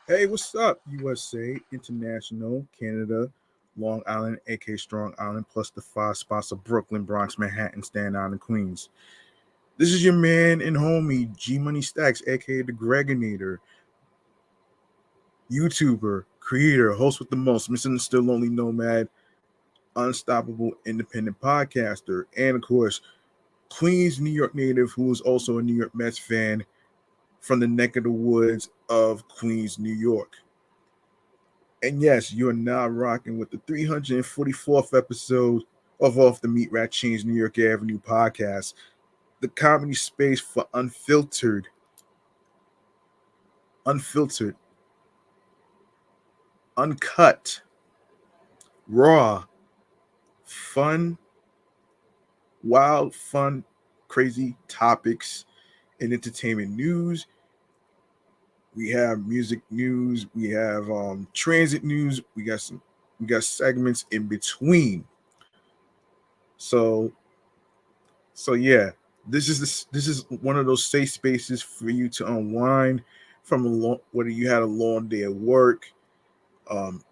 Hey, what's up, USA, International, Canada, Long Island, aka Strong Island, plus the five spots of Brooklyn, Bronx, Manhattan, Staten Island, Queens. This is your man and homie, G Money Stacks, aka the Gregonator, YouTuber, creator, host with the most, misunderstood lonely nomad, unstoppable independent podcaster, and of course, Queens, New York native who is also a New York Mets fan from the neck of the woods of Queens, New York. And yes, you are now rocking with the 344th episode of Off the Meat Rat Chainz New York Avenue podcast, the comedy space for unfiltered, uncut, raw, fun, wild, fun, crazy topics and entertainment news. We have music news, we have transit news, we got segments in between. So yeah, this is one of those safe spaces for you to unwind from whether you had a long day at work, um,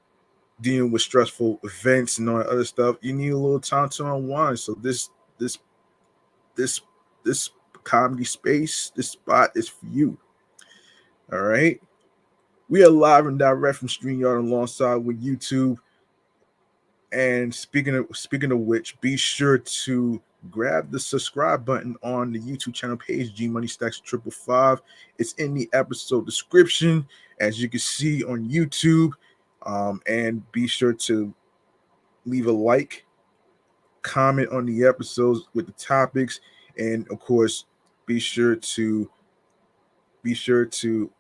dealing with stressful events and all that other stuff. You need a little time to unwind. So this this this comedy space, this spot is for you. All right. We are live and direct from StreamYard alongside with YouTube. And speaking of which, be sure to grab the subscribe button on the YouTube channel page, G Money Stacks 555. It's in the episode description, as you can see on YouTube. And be sure to leave a like, comment on the episodes with the topics, and of course, be sure to be sure to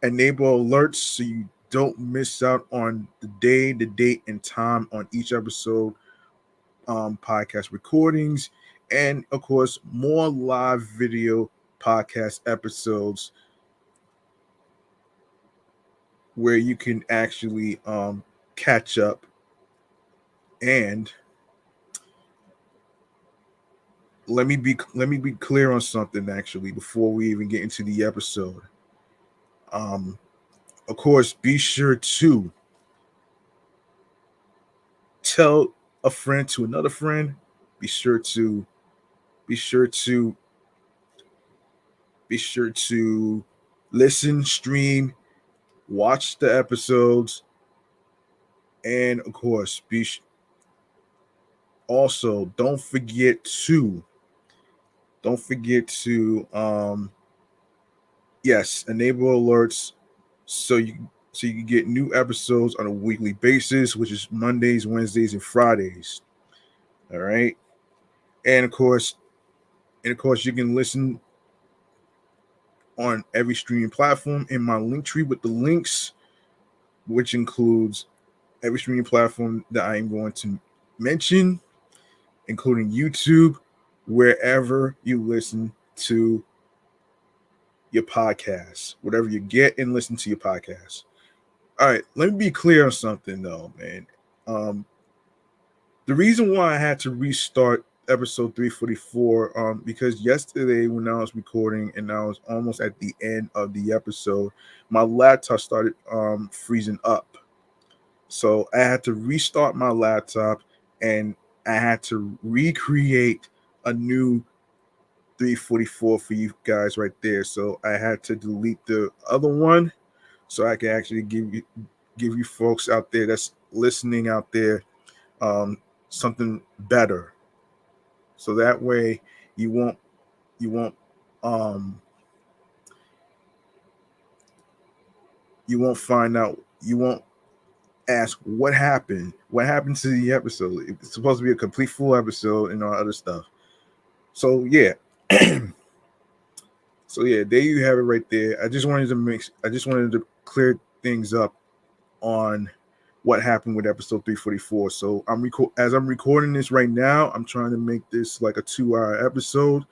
enable alerts so you don't miss out on the day, the date, and time on each episode, podcast recordings, and of course, more live video podcast episodes where you can actually catch up. And let me be clear on something actually before we even get into the episode. Um, of course, be sure to tell a friend to another friend. Be sure to be sure to be sure to listen, stream, watch the episodes, and of course, also don't forget to yes, enable alerts so you can get new episodes on a weekly basis, which is Mondays, Wednesdays, and Fridays. All right, and of course, you can listen on every streaming platform in my link tree with the links, which includes every streaming platform that I am going to mention, including YouTube, wherever you listen to your podcast, whatever you get and listen to your podcast. All right, let me be clear on something though, man. Um, the reason why I had to restart episode 344, because yesterday when I was recording and I was almost at the end of the episode, my laptop started freezing up. So I had to restart my laptop and I had to recreate a new 344 for you guys right there. So I had to delete the other one so I can actually give you folks out there that's listening out there um, something better. So that way you won't you won't um, you won't find out you won't ask what happened to the episode. It's supposed to be a complete full episode and all other stuff. So yeah. So yeah, there you have it right there. I just wanted to clear things up on what happened with episode 344. So as I'm recording this right now, I'm trying to make this like a 2-hour episode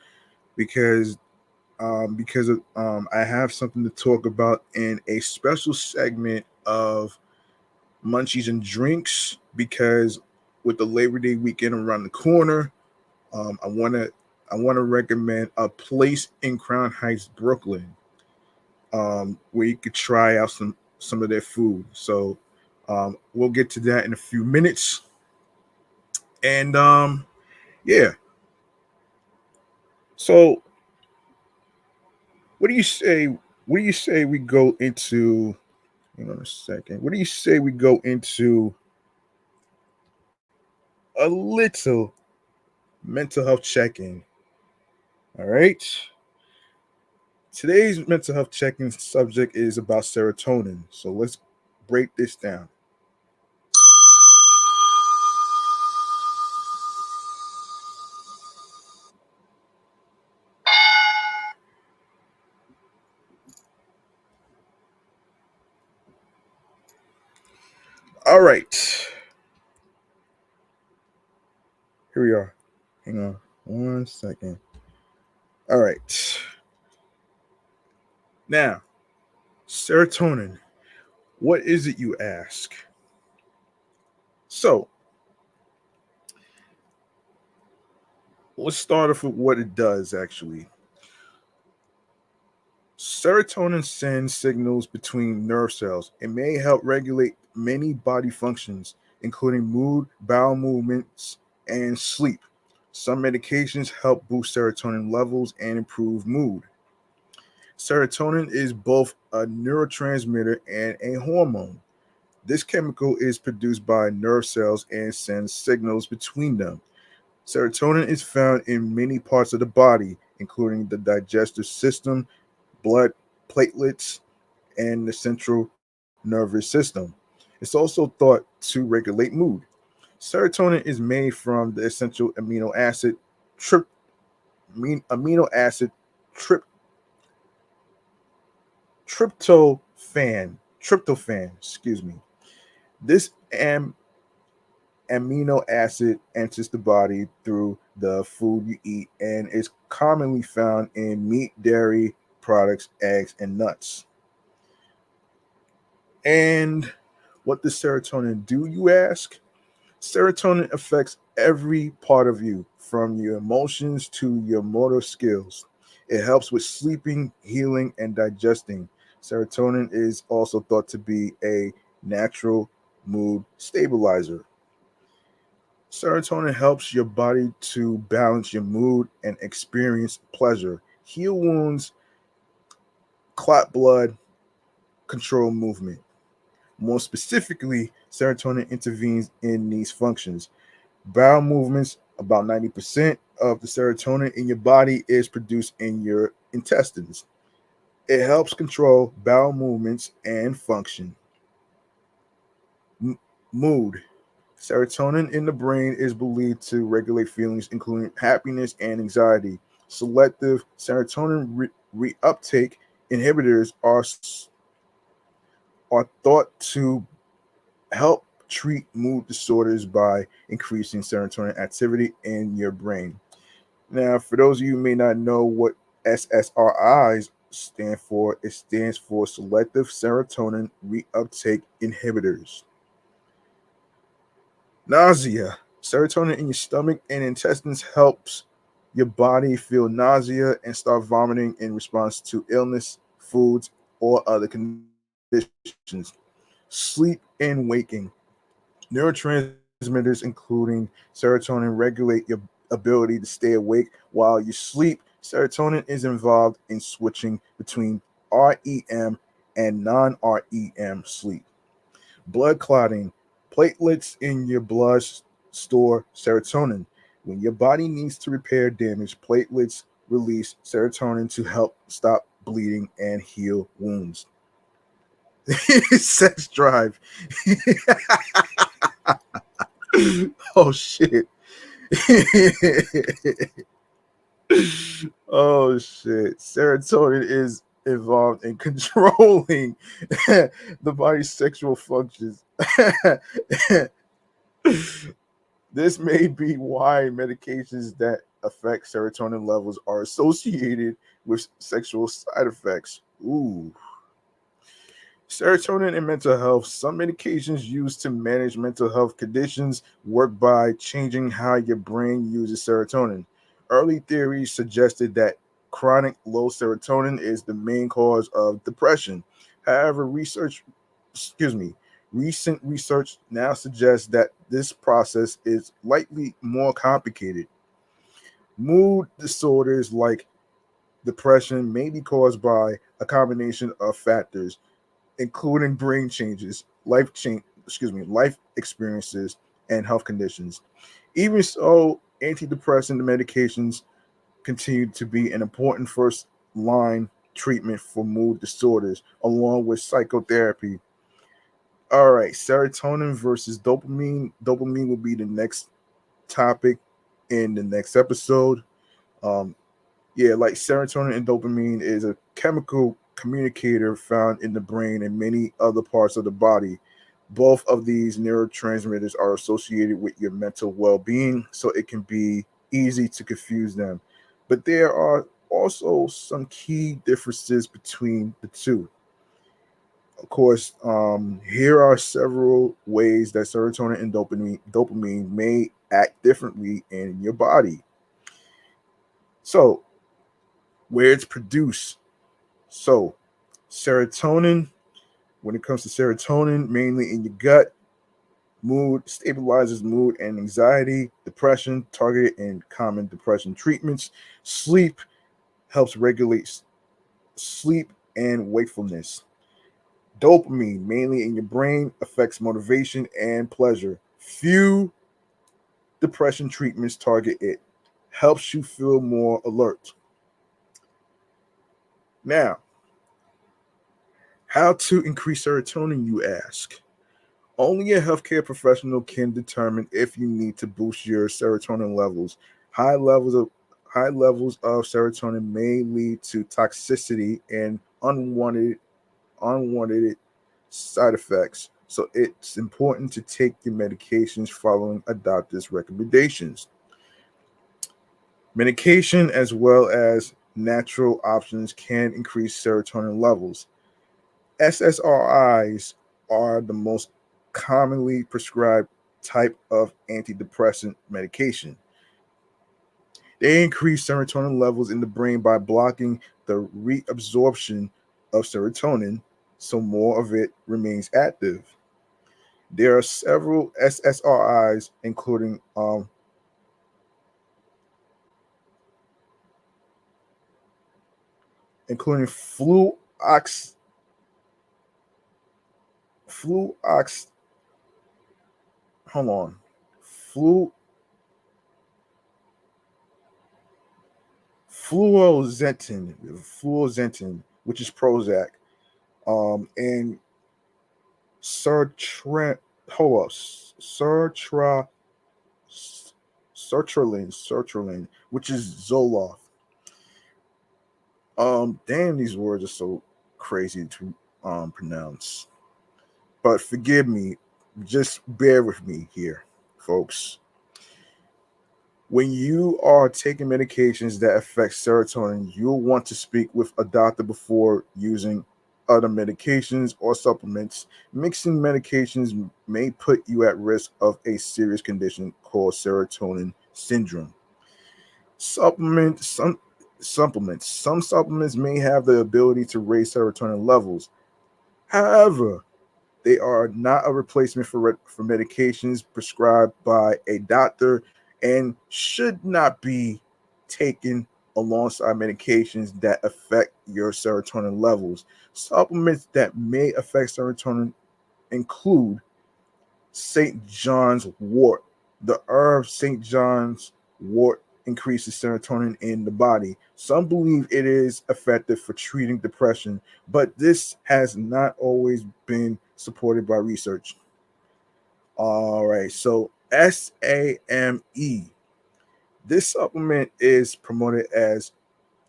because I have something to talk about in a special segment of Munchies and Drinks, because with the Labor Day weekend around the corner, um, I want to I want to recommend a place in Crown Heights, Brooklyn, where you could try out some of their food. So we'll get to that in a few minutes. And yeah, so what do you say? What do you say we go into? Hang on a second. What do you say we go into a little mental health check-in? All right. Today's mental health check-in subject is about serotonin. So let's break this down. All right. Here we are. Hang on 1 second. All right. Now, serotonin. What is it, you ask? So, let's start off with what it does actually. Serotonin sends signals between nerve cells. It may help regulate many body functions, including mood, bowel movements, and sleep. Some medications help boost serotonin levels and improve mood. Serotonin is both a neurotransmitter and a hormone. This chemical is produced by nerve cells and sends signals between them. Serotonin is found in many parts of the body, including the digestive system, blood, platelets, and the central nervous system. It's also thought to regulate mood. Serotonin is made from the essential trip, amino acid trip, tryptophan. Excuse me. This amino acid enters the body through the food you eat and is commonly found in meat, dairy products, eggs, and nuts. And what does serotonin do, you ask? Serotonin affects every part of you, from your emotions to your motor skills. It helps with sleeping, healing, and digesting. Serotonin is also thought to be a natural mood stabilizer. Serotonin helps your body to balance your mood and experience pleasure, heal wounds, clot blood, control movement. More specifically, serotonin intervenes in these functions. Bowel movements, about 90% of the serotonin in your body is produced in your intestines. It helps control bowel movements and function. M- Mood. Serotonin in the brain is believed to regulate feelings, including happiness and anxiety. Selective serotonin reuptake inhibitors are thought to help treat mood disorders by increasing serotonin activity in your brain. Now, for those of you who may not know what SSRIs stand for, it stands for selective serotonin reuptake inhibitors. Nausea. Serotonin in your stomach and intestines helps your body feel nausea and start vomiting in response to illness, foods, or other conditions. Sleep and waking. Neurotransmitters, including serotonin, regulate your ability to stay awake while you sleep. Serotonin is involved in switching between REM and non REM sleep. Blood clotting. Platelets in your blood store serotonin. When your body needs to repair damage, platelets release serotonin to help stop bleeding and heal wounds. Sex drive. Oh shit. Oh shit. Serotonin is involved in controlling the body's sexual functions. This may be why medications that affect serotonin levels are associated with sexual side effects. Ooh. Serotonin and mental health. Some medications used to manage mental health conditions work by changing how your brain uses serotonin. Early theories suggested that chronic low serotonin is the main cause of depression. However, research excuse me, recent research now suggests that this process is likely more complicated. Mood disorders like depression may be caused by a combination of factors, including brain changes, life experiences, and health conditions. Even so, antidepressant medications continue to be an important first line treatment for mood disorders, along with psychotherapy. All right, serotonin versus dopamine. Dopamine will be the next topic in the next episode. Um, yeah, like serotonin and dopamine is a chemical communicator found in the brain and many other parts of the body. Both of these neurotransmitters are associated with your mental well being, so it can be easy to confuse them. But there are also some key differences between the two. Of course, here are several ways that serotonin and dopamine may act differently in your body. So, where it's produced. So, serotonin, when it comes to serotonin, mainly in your gut, mood stabilizes mood and anxiety, depression, targeted and common depression treatments, sleep helps regulate sleep and wakefulness. Dopamine, mainly in your brain, affects motivation and pleasure. Few depression treatments target it, helps you feel more alert. Now, how to increase serotonin, you ask? Only a healthcare professional can determine if you need to boost your serotonin levels. High levels of high levels of serotonin may lead to toxicity and unwanted side effects. So it's important to take your medications following a doctor's recommendations. Medication as well as natural options can increase serotonin levels. SSRIs are the most commonly prescribed type of antidepressant medication. They increase serotonin levels in the brain by blocking the reabsorption of serotonin, so more of it remains active. There are several SSRIs, including fluox hold on flu fluoxetine, which is Prozac, and sertra hold up sertra sertraline, which is Zoloft. Damn, these words are so crazy to pronounce. But forgive me, just bear with me here, folks. When you are taking medications that affect serotonin, you'll want to speak with a doctor before using other medications or supplements. Mixing medications may put you at risk of a serious condition called serotonin syndrome. Supplement some Some supplements may have the ability to raise serotonin levels. However, they are not a replacement for medications prescribed by a doctor and should not be taken alongside medications that affect your serotonin levels. Supplements that may affect serotonin include St. John's wort. The herb St. John's wort increases serotonin in the body. Some believe it is effective for treating depression, but this has not always been supported by research. All right, so SAMe. This supplement is promoted as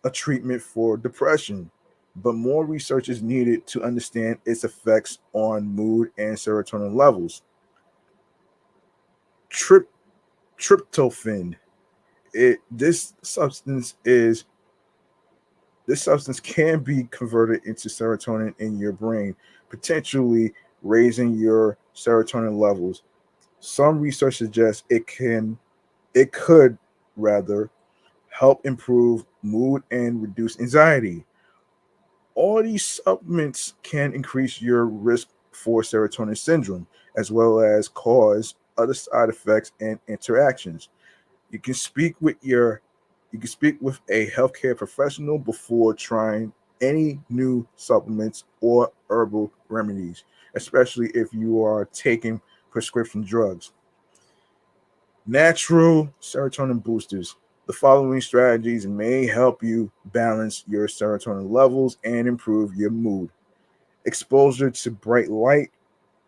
a treatment for depression, but more research is needed to understand its effects on mood and serotonin levels. Trip Tryptophan. It this substance can be converted into serotonin in your brain, potentially raising your serotonin levels. Some research suggests it could rather help improve mood and reduce anxiety. All these supplements can increase your risk for serotonin syndrome, as well as cause other side effects and interactions. You can speak with your you can speak with a healthcare professional before trying any new supplements or herbal remedies, especially if you are taking prescription drugs. Natural serotonin boosters. The following strategies may help you balance your serotonin levels and improve your mood. Exposure to bright light.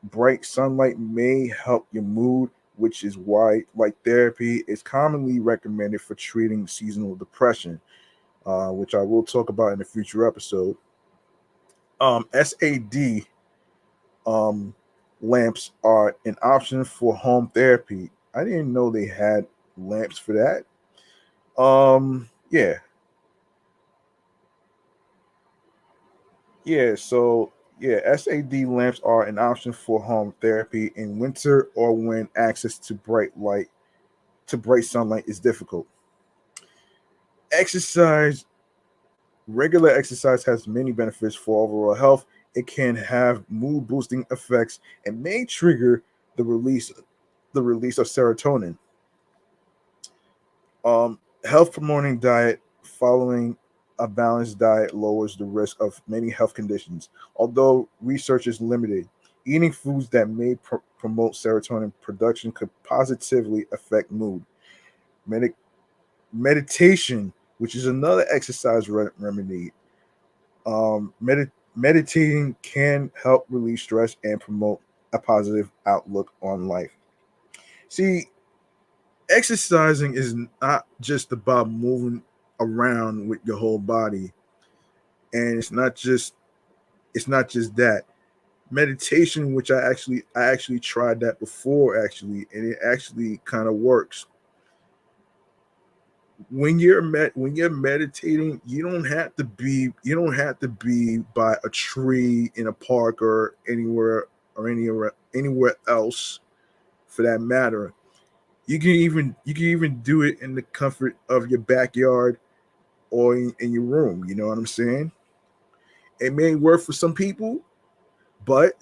Bright sunlight may help your mood, which is why light therapy is commonly recommended for treating seasonal depression, which I will talk about in a future episode. SAD um, lamps are an option for home therapy. I didn't know they had lamps for that. Yeah, yeah. So yeah, SAD lamps are an option for home therapy in winter or when access to bright sunlight is difficult. Exercise, regular exercise has many benefits for overall health. It can have mood boosting effects and may trigger the release the release of serotonin. Health promoting diet. Following a balanced diet lowers the risk of many health conditions. Although research is limited, eating foods that may promote serotonin production could positively affect mood. Medi- Meditation, which is another exercise remedy. Meditating can help release stress and promote a positive outlook on life. See, exercising is not just about moving around with your whole body, and it's not just that. Meditation, which I actually tried that before actually, and it actually kind of works. When you're meditating, you don't have to be by a tree in a park or anywhere else for that matter. You can even do it in the comfort of your backyard or in your room. You know what I'm saying? It may work for some people, but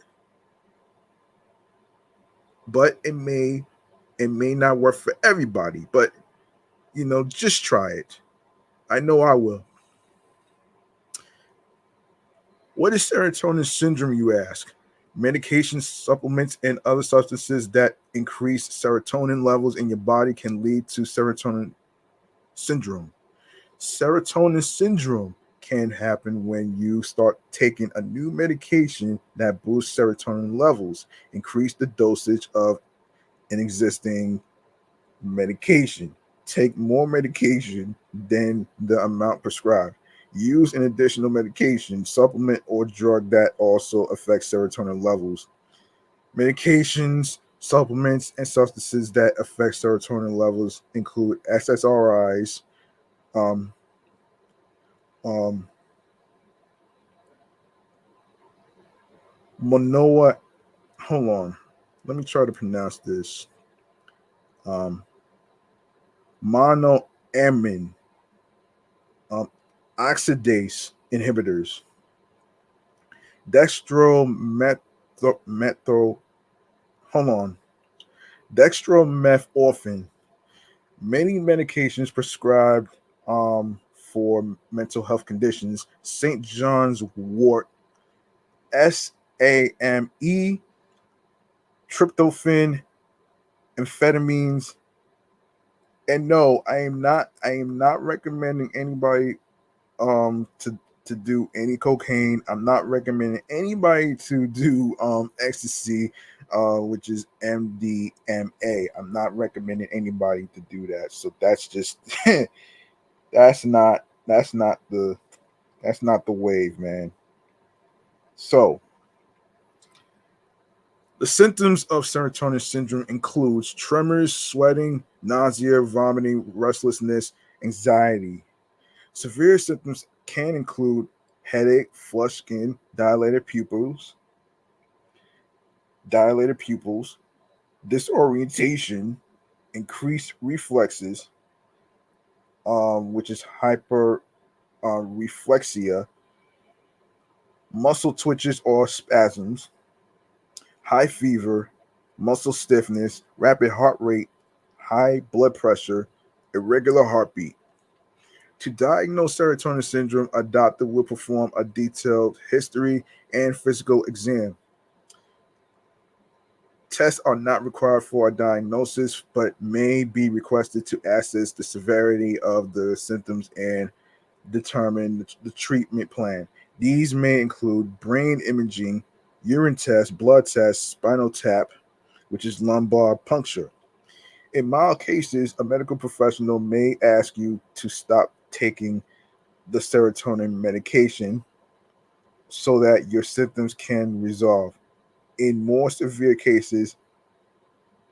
it may not work for everybody. But just try it. I know I will. What is serotonin syndrome, you ask? Medications, supplements, and other substances that increase serotonin levels in your body can lead to serotonin syndrome. Serotonin syndrome can happen when you start taking a new medication that boosts serotonin levels, increase the dosage of an existing medication, take more medication than the amount prescribed, use an additional medication, supplement, or drug that also affects serotonin levels. Medications, supplements, and substances that affect serotonin levels include SSRIs, um, um, monoa. Hold on, let me try to pronounce this. Um, Monoamine, um, oxidase inhibitors, dextrometho. Hold on, dextromethorphan. Many medications prescribed for mental health conditions. St. John's Wort, SAMe, tryptophan, amphetamines. And no, I am not recommending anybody to do any cocaine. I'm not recommending anybody to do ecstasy, which is MDMA. I'm not recommending anybody to do that. So that's just that's not the wave, man. So the symptoms of serotonin syndrome includes tremors, sweating, nausea, vomiting, restlessness, anxiety. Severe symptoms can include headache, flushed skin, dilated pupils, disorientation, increased reflexes, which is hyperreflexia, muscle twitches or spasms, high fever, muscle stiffness, rapid heart rate, high blood pressure, irregular heartbeat. To diagnose serotonin syndrome, a doctor will perform a detailed history and physical exam. Tests are not required for a diagnosis, but may be requested to assess the severity of the symptoms and determine the treatment plan. These may include brain imaging, urine tests, blood tests, spinal tap, which is lumbar puncture. In mild cases, a medical professional may ask you to stop taking the serotonin medication so that your symptoms can resolve. In more severe cases,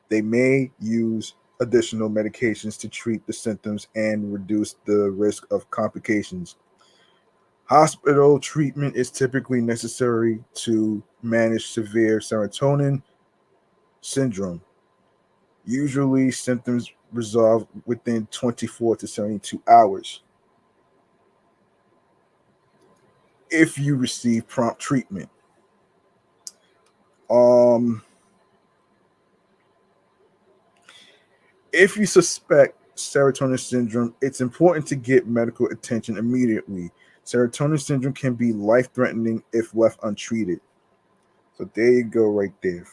they may use additional medications to treat the symptoms and reduce the risk of complications. Hospital treatment is typically necessary to manage severe serotonin syndrome. Usually, symptoms resolve within 24 to 72 hours if you receive prompt treatment. Um, if you suspect serotonin syndrome, it's important to get medical attention immediately. Serotonin syndrome can be life threatening if left untreated. So there you go, right there.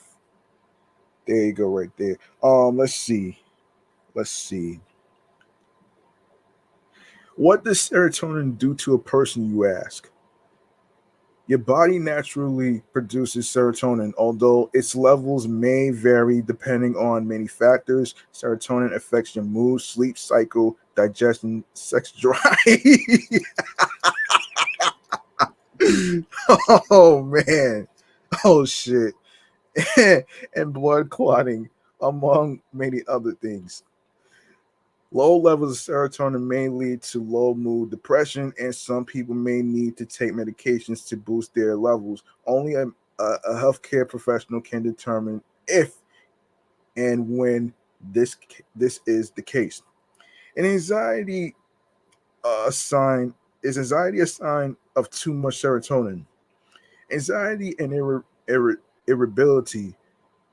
There you go, right there. Let's see. Let's see. What does serotonin do to a person, you ask? Your body naturally produces serotonin, although its levels may vary depending on many factors. Serotonin affects your mood, sleep cycle, digestion, sex drive. Oh man. Oh shit. And blood clotting, among many other things. Low levels of serotonin may lead to low mood, depression, and some people may need to take medications to boost their levels. Only a healthcare professional can determine if and when this is the case. And anxiety a sign is anxiety a sign of too much serotonin? Anxiety and irritability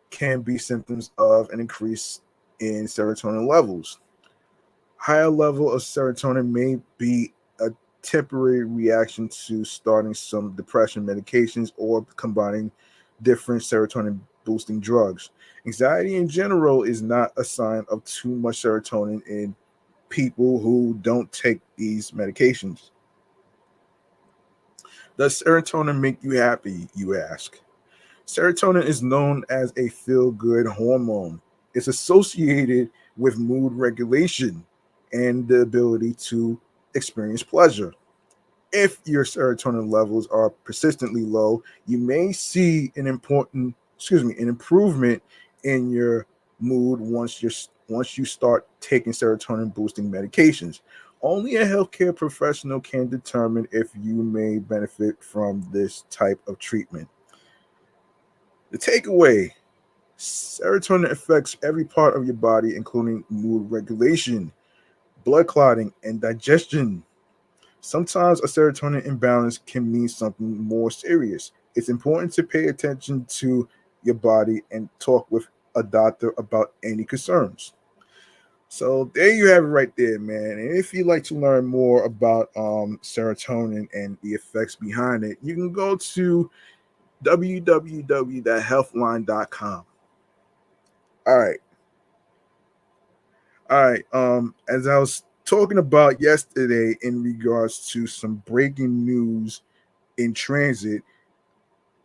can be symptoms of an increase in serotonin levels. Higher level of serotonin may be a temporary reaction to starting some depression medications or combining different serotonin boosting drugs. Anxiety in general is not a sign of too much serotonin in people who don't take these medications. Does serotonin make you happy, you ask? Serotonin is known as a feel good hormone. It's associated with mood regulation and the ability to experience pleasure. If your serotonin levels are persistently low, you may see an improvement in your mood once you start taking serotonin boosting medications. Only a healthcare professional can determine if you may benefit from this type of treatment. The takeaway: serotonin affects every part of your body, including mood regulation, blood clotting, and digestion. Sometimes a serotonin imbalance can mean something more serious. It's important to pay attention to your body and talk with a doctor about any concerns. So there you have it right there, man. And if you'd like to learn more about serotonin and the effects behind it, you can go to www.healthline.com. All right. All right. As I was talking about yesterday in regards to some breaking news in transit,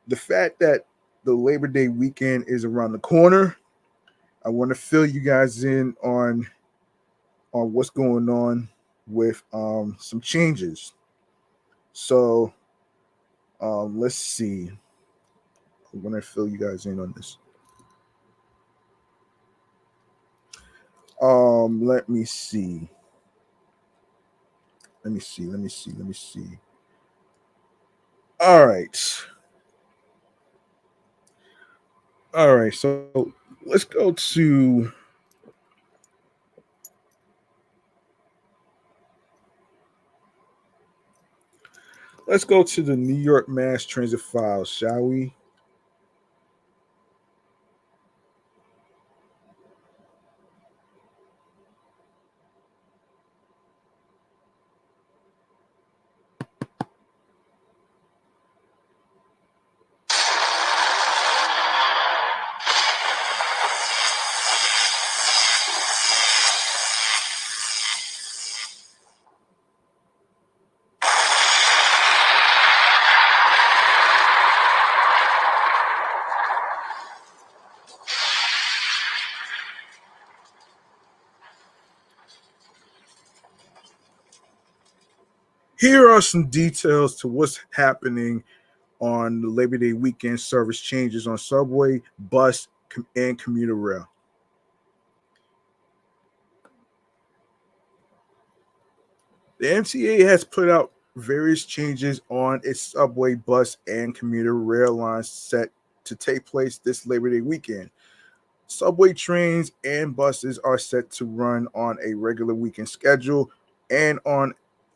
the fact that the Labor Day weekend is around the corner, I want to fill you guys in on what's going on with some changes. So let's see. I'm gonna fill you guys in on this. Let me see. Let me see. All right. All right. So let's go to the New York Mass Transit files, shall we? Here are some details to what's happening on the Labor Day weekend service changes on subway, bus, and commuter rail. The MTA has put out various changes on its subway, bus, and commuter rail lines set to take place this Labor Day weekend. Subway trains and buses are set to run on a regular weekend schedule, and on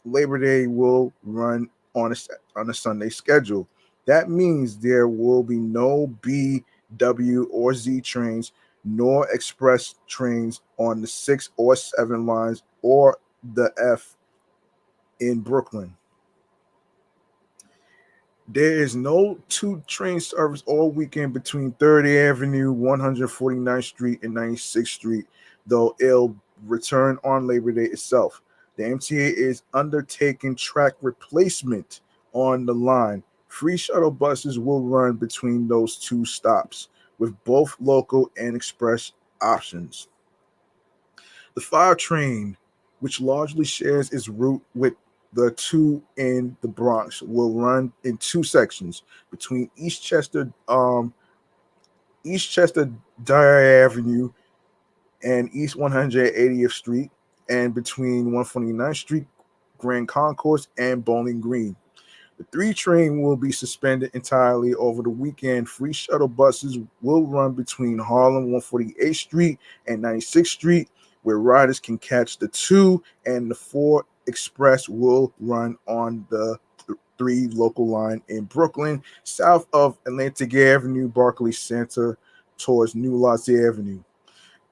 Labor Day will run on a Sunday schedule. That means there will be no B, W, or Z trains, nor express trains on the 6 or 7 lines or the F in Brooklyn. There is no two train service all weekend between 3rd Avenue, 149th Street, and 96th Street, though it'll return on Labor Day itself. The MTA is undertaking track replacement on the line. Free shuttle buses will run between those two stops with both local and express options. The 5 train, which largely shares its route with the 2 in the Bronx, will run in 2 sections between East Chester Dyer Avenue and East 180th Street, and between 149th Street, Grand Concourse, and Bowling Green. The 3 train will be suspended entirely over the weekend. Free shuttle buses will run between Harlem 148th Street and 96th Street, where riders can catch the 2, and the 4 express will run on the 3 local line in Brooklyn, south of Atlantic Avenue, Barclays Center, towards New Lots Avenue.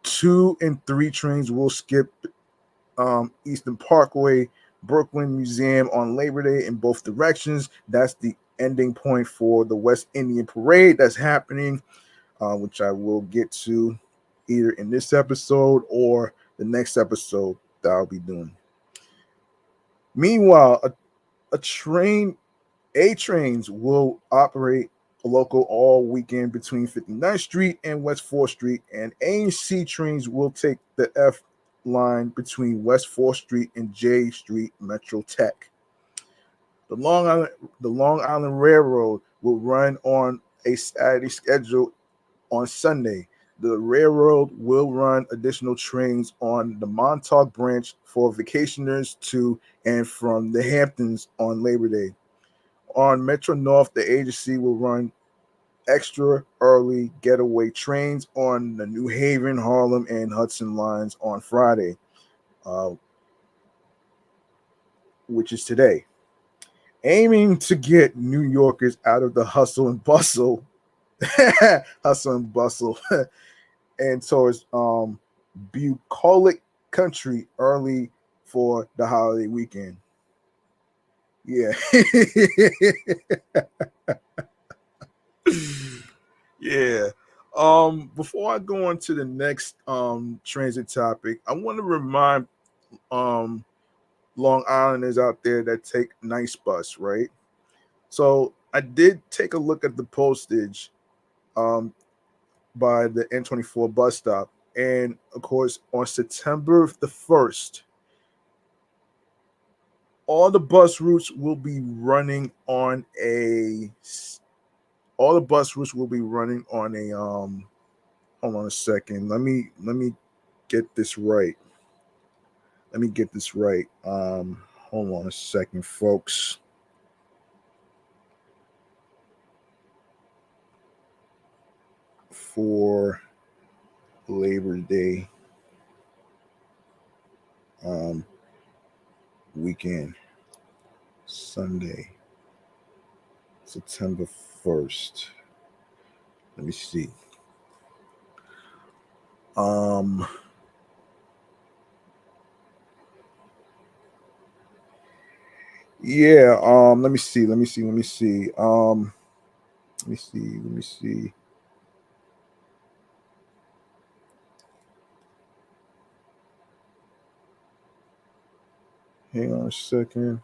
2 and 3 trains will skip Eastern Parkway, Brooklyn Museum on Labor Day in both directions. That's the ending point for the West Indian Parade that's happening, which I will get to either in this episode or the next episode that I'll be doing. Meanwhile, trains will operate local all weekend between 59th Street and West 4th Street, and A and C trains will take the F line between West 4th Street and J Street Metro Tech. The Long Island Railroad will run on a Saturday schedule on Sunday. The railroad will run additional trains on the Montauk branch for vacationers to and from the Hamptons on Labor Day. On Metro North, the agency will run extra early getaway trains on the New Haven, Harlem, and Hudson lines on Friday, uh, which is today, aiming to get New Yorkers out of the hustle and bustle, hustle and bustle, and towards bucolic country early for the holiday weekend. Yeah. Yeah. Before I go on to the next transit topic, I want to remind um Long Islanders out there that take Nice Bus, right? So I did take a look at the postage um by the N24 bus stop, and of course on September the 1st, all the bus routes will be running on a all the bus routes will be running on a hold on a second. Let me get this right. Let me get this right. Hold on a second, folks. For Labor Day um weekend, Sunday, September 1st. Let me see. Um yeah, let me see. Let me see. Hang on a second.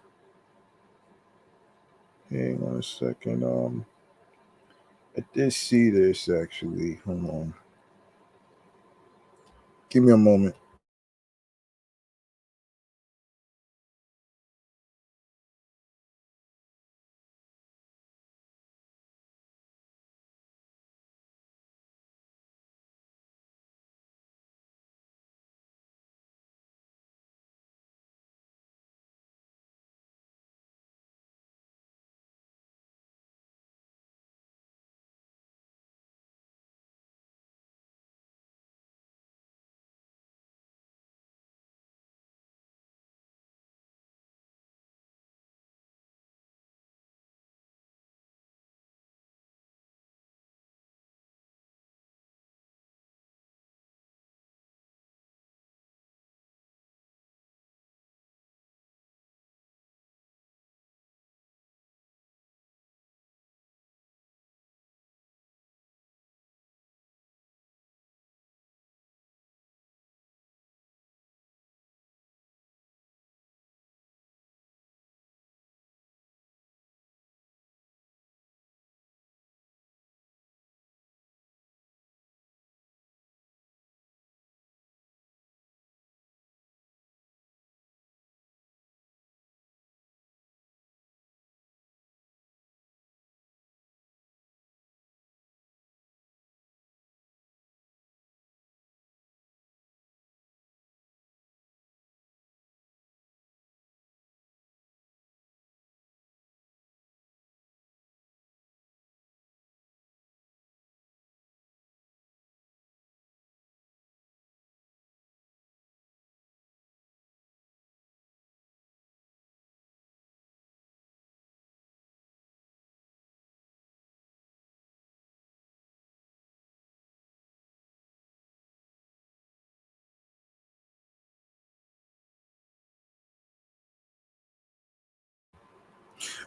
Hang on a second. I did see this actually. Hold on. Give me a moment.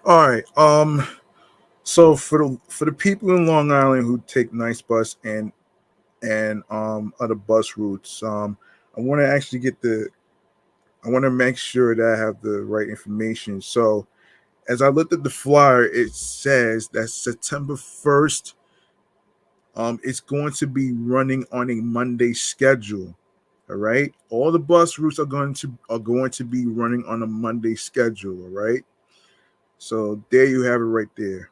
All right. So for the people in Long Island who take nice bus and other bus routes, I want to actually I want to make sure that I have the right information. So as I looked at the flyer, it says that September 1st, it's going to be running on a Monday schedule. All right, all the bus routes are going to be running on a Monday schedule. All right, so there you have it right there.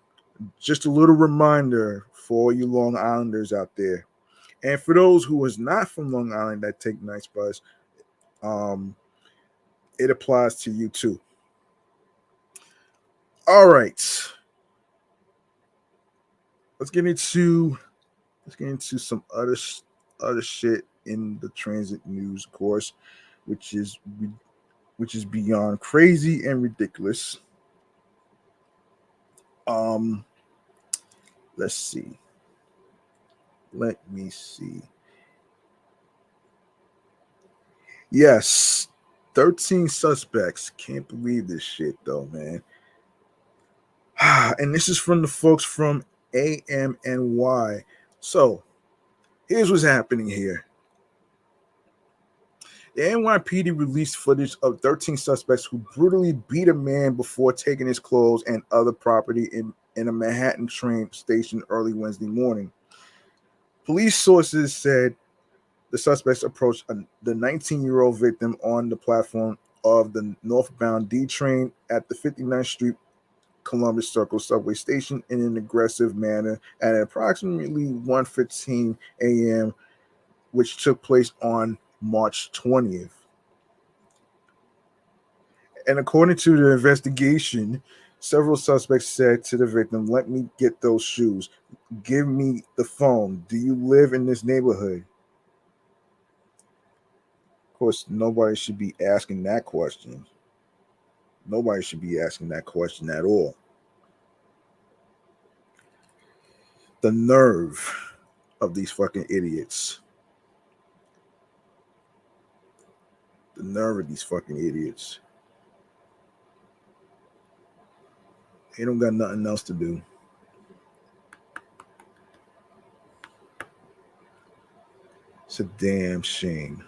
Just a little reminder for all you Long Islanders out there, and for those who is not from Long Island that take nice bus, um, it applies to you too. All right, let's get into let's get into some other shit in the transit news, of course, which is which is beyond crazy and ridiculous. Um, let's see. Let me see. Yes, 13 suspects. Can't believe this shit though, man. And this is from the folks from AMNY. So here's what's happening here. The NYPD released footage of 13 suspects who brutally beat a man before taking his clothes and other property in a Manhattan train station early Wednesday morning. Police sources said the suspects approached the 19-year-old victim on the platform of the northbound D train at the 59th Street Columbus Circle subway station in an aggressive manner at approximately 1:15 a.m., which took place on March 20th. And according to the investigation, several suspects said to the victim, "Let me get those shoes. Give me the phone. Do you live in this neighborhood?" Of course, nobody should be asking that question. Nobody should be asking that question at all. The nerve of these fucking idiots. The nerve of these fucking idiots. They don't got nothing else to do. It's a damn shame.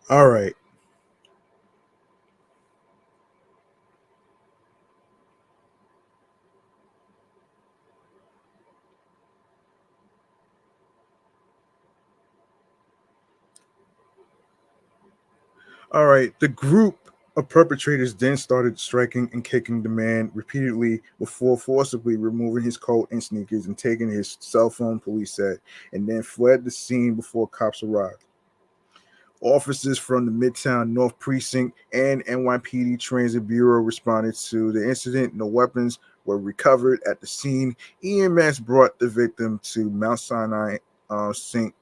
All right. All right. The group of perpetrators then started striking and kicking the man repeatedly before forcibly removing his coat and sneakers and taking his cell phone, police said, and then fled the scene before cops arrived. Officers from the Midtown North Precinct and NYPD Transit Bureau responded to the incident. No weapons were recovered at the scene. EMS brought the victim to Mount Sinai St.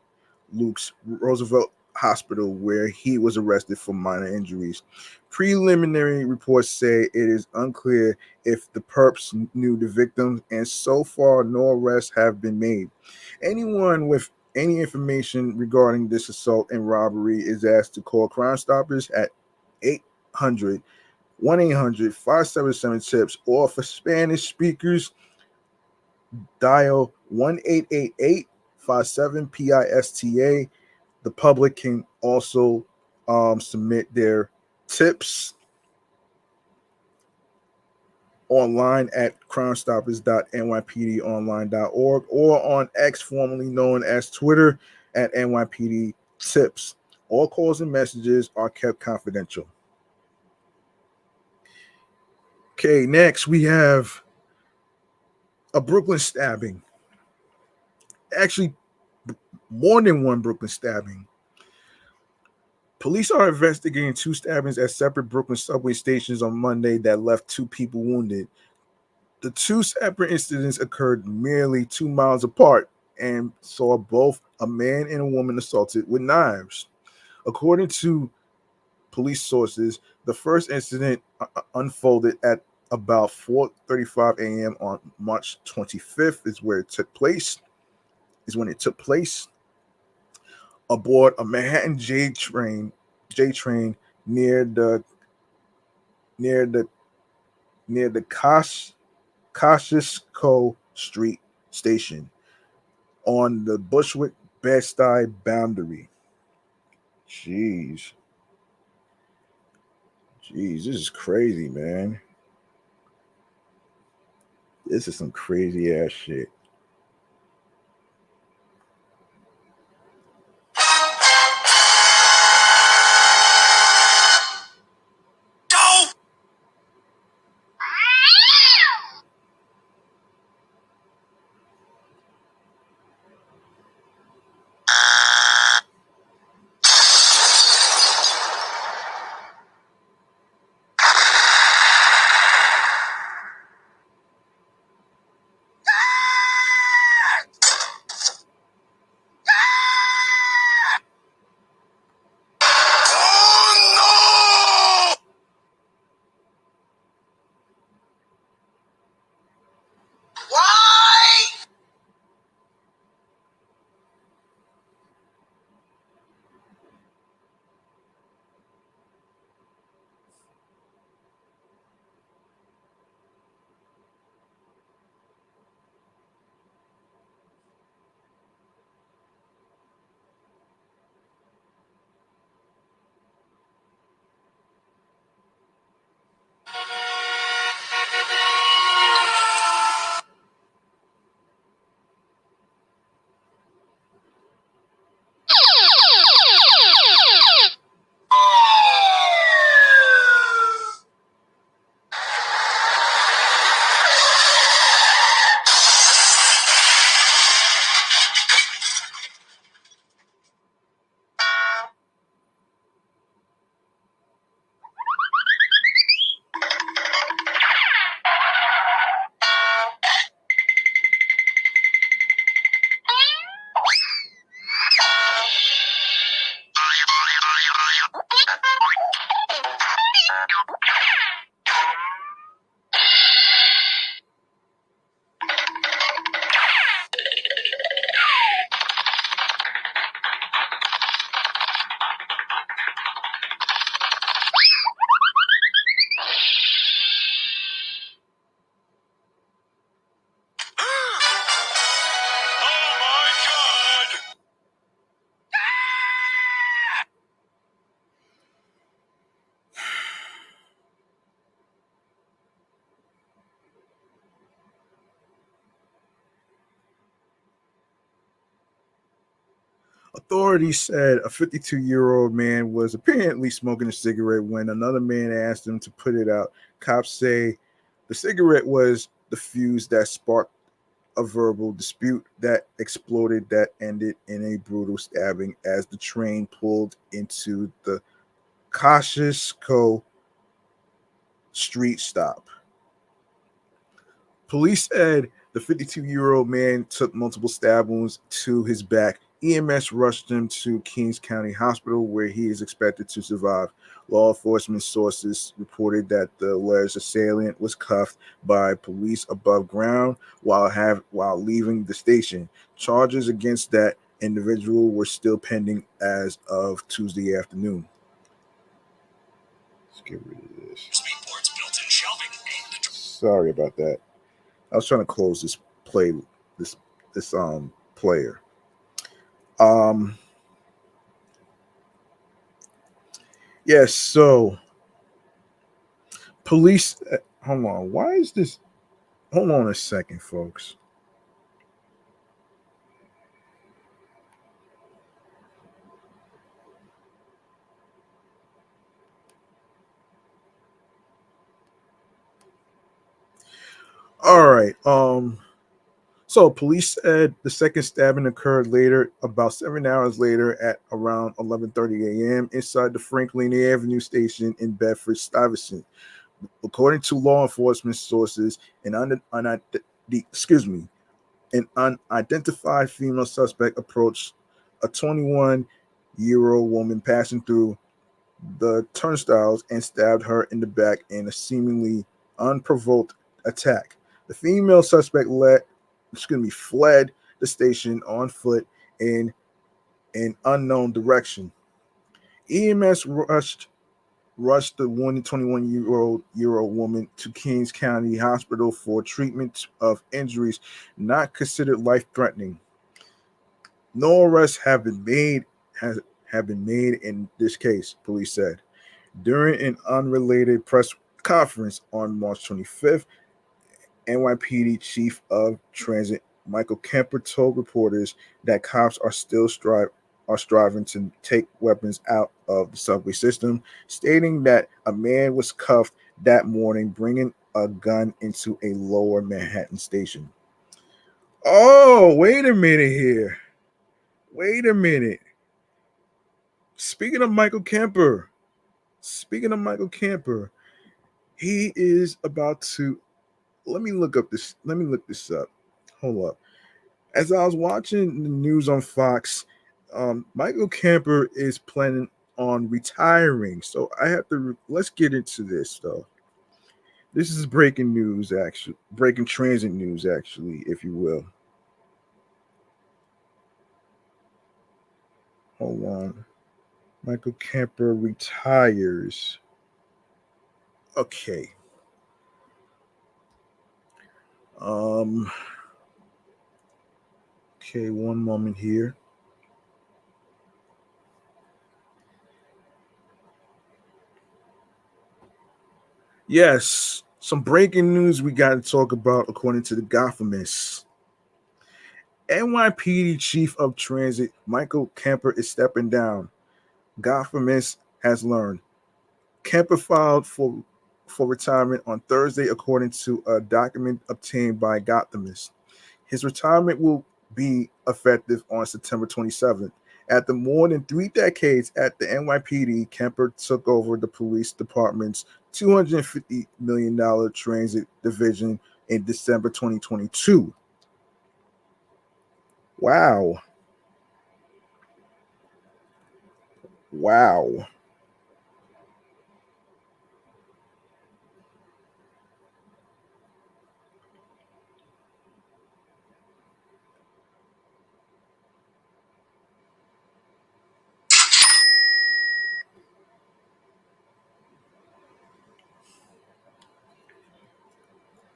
Luke's Roosevelt Hospital, where he was arrested for minor injuries. Preliminary reports say it is unclear if the perps knew the victim, and so far, no arrests have been made. Anyone with any information regarding this assault and robbery is asked to call Crime Stoppers at 800 1-800 577 tips, or for Spanish speakers, dial 1-888-57-PISTA. The public can also submit their tips online at crimestoppers.nypdonline.org or on X, formerly known as Twitter, at NYPD Tips. All calls and messages are kept confidential. Okay, next we have a Brooklyn stabbing. Actually, more than one Brooklyn stabbing. Police are investigating two stabbings at separate Brooklyn subway stations on Monday that left two people wounded. The two separate incidents occurred merely 2 miles apart and saw both a man and a woman assaulted with knives. According to police sources, the first incident unfolded at about 4:35 a.m. on March 25th is where it took place. Is when it took place aboard a Manhattan J train near the near the near the Kosciuszko Street station on the Bushwick Bed-Stuy boundary. Jeez. Jeez, this is crazy, man. This is some crazy ass shit. Authorities said a 52-year-old man was apparently smoking a cigarette when another man asked him to put it out. Cops say the cigarette was the fuse that sparked a verbal dispute that exploded that ended in a brutal stabbing as the train pulled into the Cashapp street stop. Police said the 52-year-old man took multiple stab wounds to his back. EMS rushed him to Kings County Hospital, where he is expected to survive. Law enforcement sources reported that the alleged assailant was cuffed by police above ground while leaving the station. Charges against that individual were still pending as of Tuesday afternoon. Let's get rid of this. Sorry about that. I was trying to close this this player. Um yes, so police hold on. Why is this hold on a second, folks. All right. So police said the second stabbing occurred later, about 7 hours later, at around 11:30 a.m. inside the Franklin Avenue station in Bedford Stuyvesant. According to law enforcement sources, excuse me, an unidentified female suspect approached a 21-year-old woman passing through the turnstiles and stabbed her in the back in a seemingly unprovoked attack. The female suspect fled the station on foot in an unknown direction. EMS rushed the 21-year-old woman to Kings County Hospital for treatment of injuries not considered life-threatening. No arrests have been made in this case, police said. During an unrelated press conference on March 25th, NYPD Chief of Transit Michael Kemper told reporters that cops are striving to take weapons out of the subway system, stating that a man was cuffed that morning bringing a gun into a lower Manhattan station. Oh, wait a minute here. Wait a minute. Speaking of Michael Kemper, speaking of Michael Kemper, he is about to let me look this up. Hold up. As I was watching the news on Fox, Michael Kemper is planning on retiring. So I have to let's get into this though. This is breaking news, actually, breaking transit news, actually, if you will. Hold on. Michael Kemper retires. Okay. Um. Okay, one moment here. Yes, some breaking news we got to talk about according to the Gothamist. NYPD Chief of Transit Michael Kemper is stepping down. Gothamist has learned. Kemper filed for retirement on Thursday, according to a document obtained by Gothamist. His retirement will be effective on September 27th. After more than 3 decades at the NYPD, Kemper took over the police department's $250 million transit division in December 2022. Wow. Wow.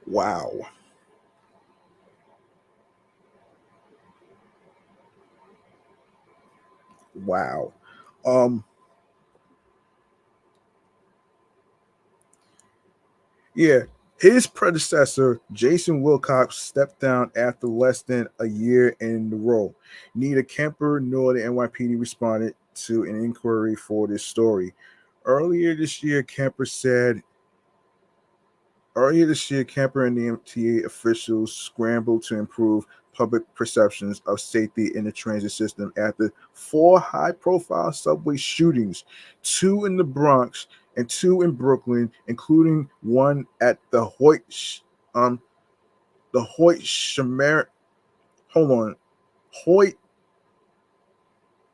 Wow. Wow. Um, yeah. His predecessor, Jason Wilcox, stepped down after less than a year in the role. Neither Kemper nor the NYPD responded to an inquiry for this story. Earlier this year, Kemper said Earlier this year, Kemper and the MTA officials scrambled to improve public perceptions of safety in the transit system after four high-profile subway shootings, two in the Bronx and two in Brooklyn, including one at the Hoyt Schumer, hold on, Hoyt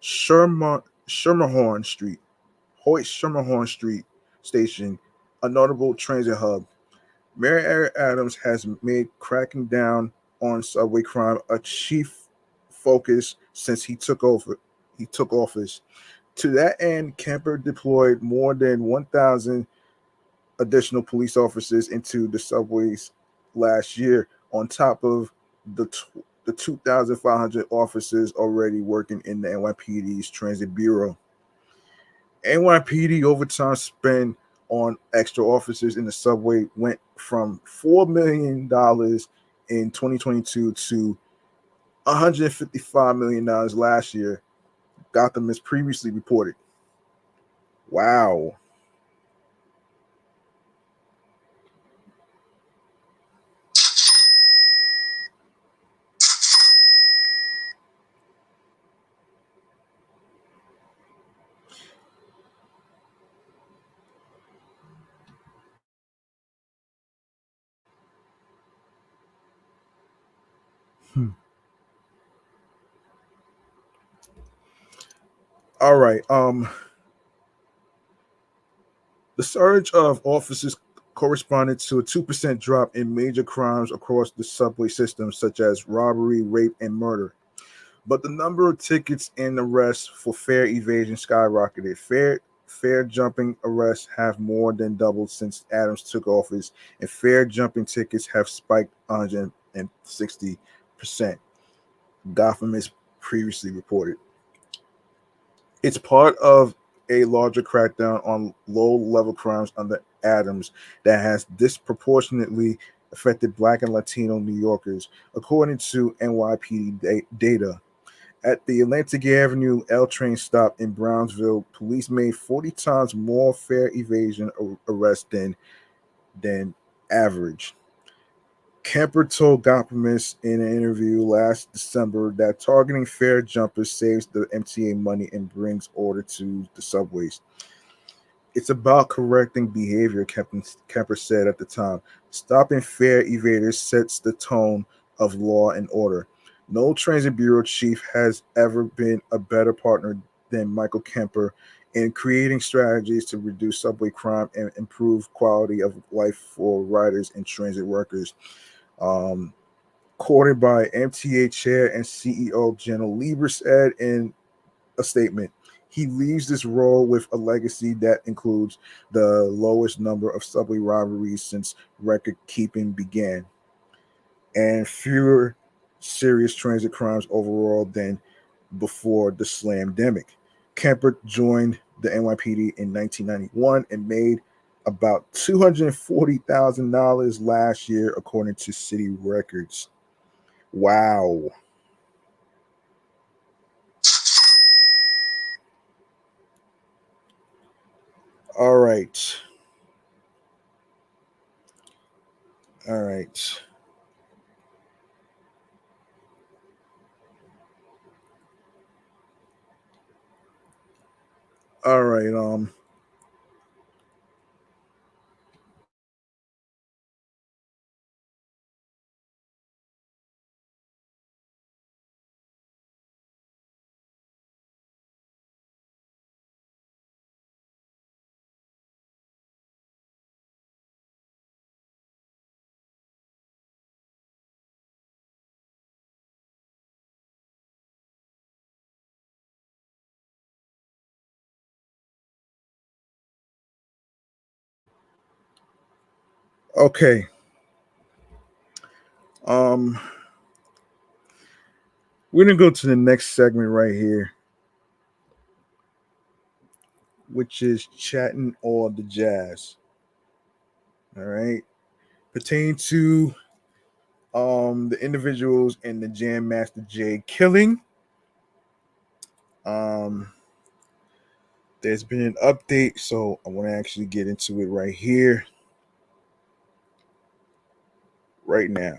Schermerhorn Street, Hoyt Schermerhorn Street station, a notable transit hub. Mayor Eric Adams has made cracking down on subway crime a chief focus since He took office. To that end, Kemper deployed more than 1,000 additional police officers into the subways last year, on top of the 2,500 officers already working in the NYPD's Transit Bureau. NYPD overtime spend on extra officers in the subway went from $4 million in 2022 to $155 million last year. Gotham has previously reported. Wow. Hmm. All right. The surge of officers corresponded to a 2% drop in major crimes across the subway system, such as robbery, rape, and murder. But the number of tickets and arrests for fare evasion skyrocketed. Fare jumping arrests have more than doubled since Adams took office, and fare jumping tickets have spiked 160%. Gotham has previously reported. It's part of a larger crackdown on low-level crimes under Adams that has disproportionately affected Black and Latino New Yorkers, according to NYPD data. At the Atlantic Avenue L train stop in Brownsville, police made 40 times more fare evasion arrests than average. Kemper told Goppermus in an interview last December that targeting fare jumpers saves the MTA money and brings order to the subways. It's about correcting behavior, Kemper said at the time. Stopping fare evaders sets the tone of law and order. No transit bureau chief has ever been a better partner than Michael Kemper in creating strategies to reduce subway crime and improve quality of life for riders and transit workers. Um, Quoted by MTA Chair and CEO Jenna Lieber said in a statement, he leaves this role with a legacy that includes the lowest number of subway robberies since record keeping began, and fewer serious transit crimes overall than before the slamdemic. Kemper joined the NYPD in 1991 and made about $240,000 last year, according to city records. Wow. All right. All right. All right. Okay. Um, we're gonna go to the next segment right here, which is chatting all the jazz. All right. pertaining to the individuals in the Jam Master Jay killing. There's been an update, so I want to actually get into it right here, right now.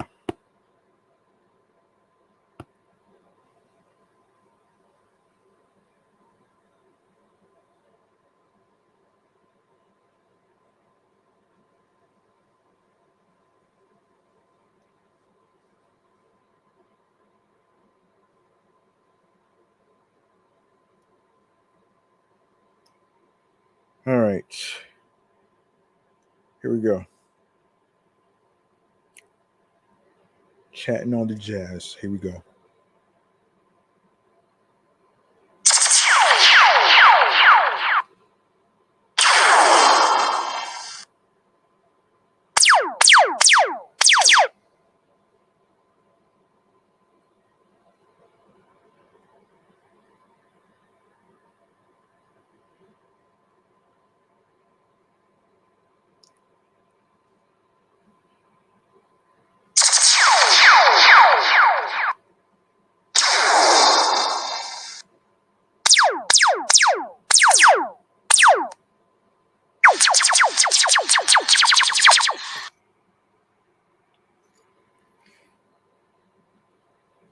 All right. Here we go. Chatting on the jazz. Here we go.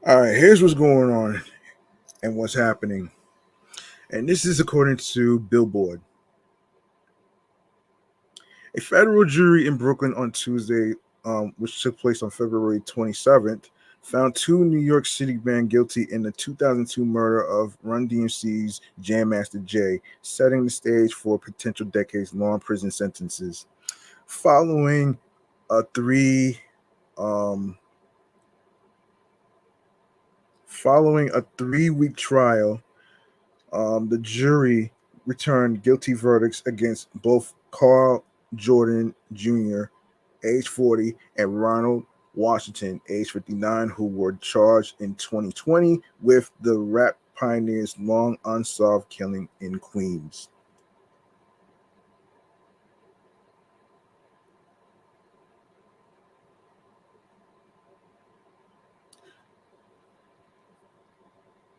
All right, here's what's going on and what's happening. And this is according to Billboard. A federal jury in Brooklyn on Tuesday, which took place on February 27th, found two New York City men guilty in the 2002 murder of Run DMC's Jam Master Jay, setting the stage for potential decades-long prison sentences. Following a three-week trial, the jury returned guilty verdicts against both Carl Jordan Jr., age 40, and Ronald Washington, age 59, who were charged in 2020 with the rap pioneer's long unsolved killing in Queens.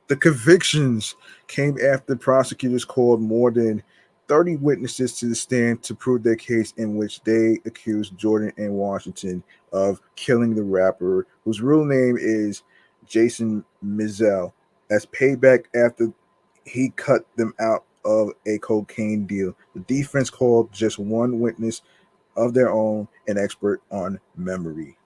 The convictions came after prosecutors called more than 30 witnesses to the stand to prove their case, in which they accused Jordan and Washington of killing the rapper, whose real name is Jason Mizell, as payback after he cut them out of a cocaine deal. The defense called just one witness of their own, an expert on memory.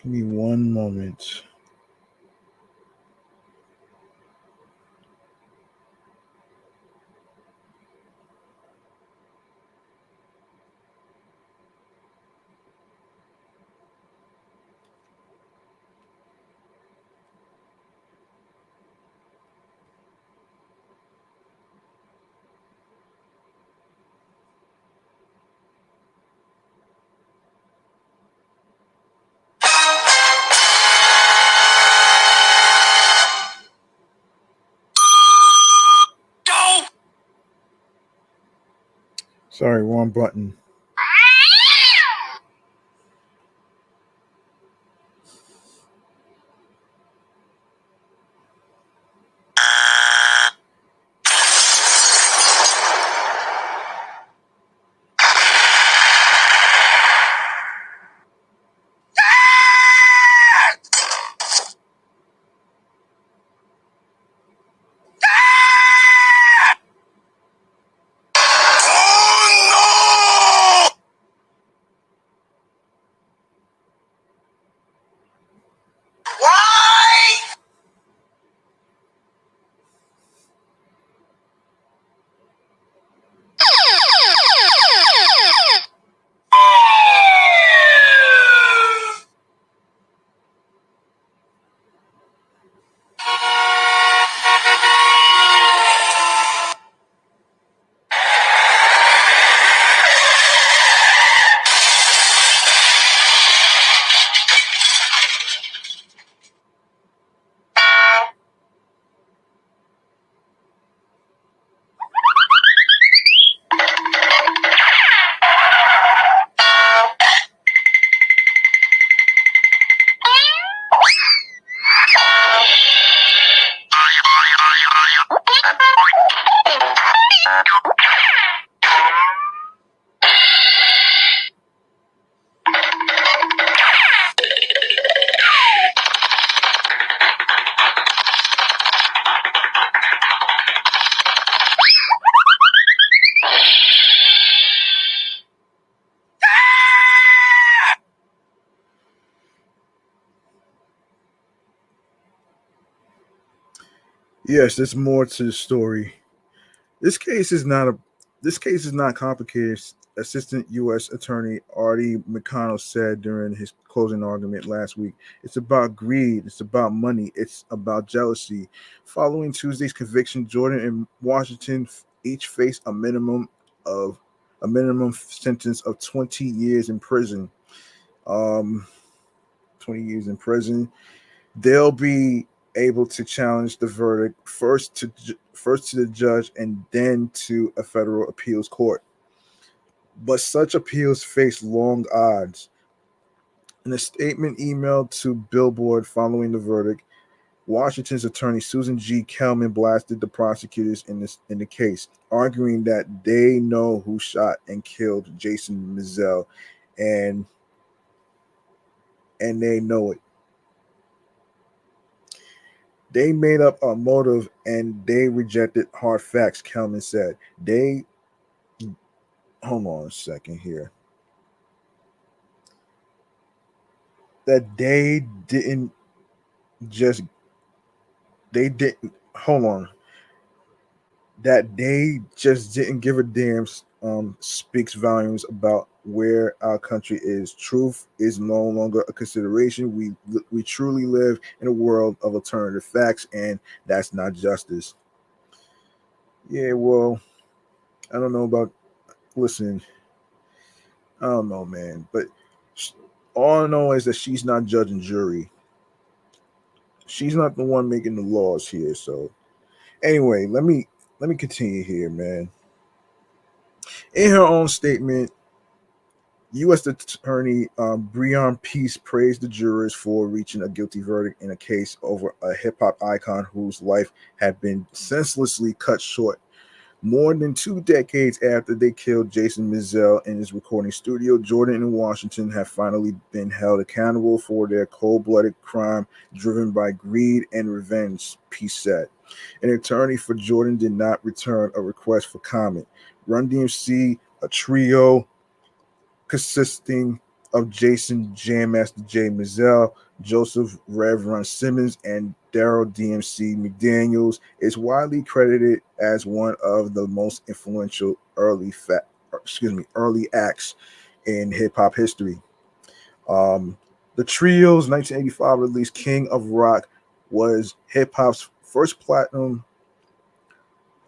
Give me one moment. Sorry, wrong button. Oh, no! Yes, there's more to the story. This case is not a this case is not complicated. Assistant U.S. Attorney Artie McConnell said during his closing argument last week. It's about greed. It's about money. It's about jealousy. Following Tuesday's conviction, Jordan and Washington each face of a minimum sentence of 20 years in prison. Um, 20 years in prison. They'll be able to challenge the verdict first to the judge and then to a federal appeals court. But such appeals face long odds. In a statement emailed to Billboard following the verdict, Washington's attorney Susan G. Kelman blasted the prosecutors in the case, arguing that they know who shot and killed Jason Mizell, and they know it. They made up a motive and they rejected hard facts, Kelman said. They hold on a second here. That just they didn't hold on. That they just didn't give a damn speaks volumes about where our country is. Truth is no longer a consideration. We truly live in a world of alternative facts, and that's not justice. Yeah, well, I don't know about listen. I don't know, man. But all I know is that she's not judge and jury. She's not the one making the laws here. So anyway, let me continue here, man. In her own statement, U.S. Attorney Breon Peace praised the jurors for reaching a guilty verdict in a case over a hip hop icon whose life had been senselessly cut short. More than 2 decades after they killed Jason Mizell in his recording studio, Jordan and Washington have finally been held accountable for their cold-blooded crime driven by greed and revenge, Peace said. An attorney for Jordan did not return a request for comment. Run DMC, a trio consisting of Jason Jam Master Jay Mizell, Joseph Reverend Simmons, and Daryl DMC McDaniels, is widely credited as one of the most influential early acts in hip hop history. Um, the trio's 1985 release King of Rock was hip hop's first platinum.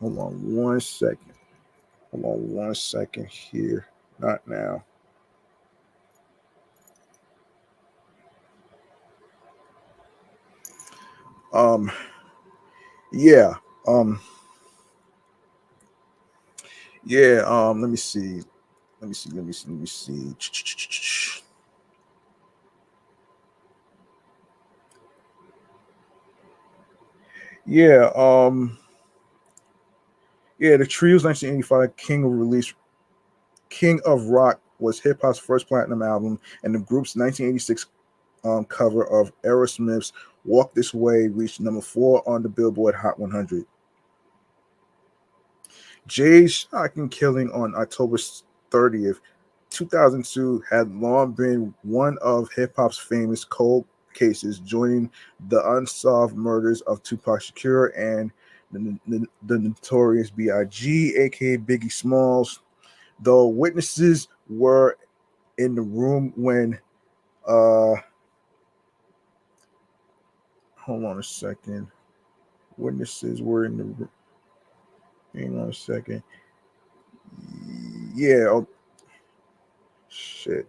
Hold on one second. Hold on one second here. Not now. Um, yeah. Um, yeah. Let me see. Let me see. Let me see. Let me see. Yeah. Yeah. The Trio's 1985 King of Rock was hip hop's first platinum album, and the group's 1986 cover of Aerosmith's "Walk This Way" reached number 4 on the Billboard Hot 100. Jay's shocking killing on October 30th, 2002, had long been one of hip hop's famous cold cases, joining the unsolved murders of Tupac Shakur and the notorious B.I.G., aka Biggie Smalls. Though witnesses were in the room when, uh, hold on a second. Witnesses were in the room. Hang on a second. Yeah. Oh, shit.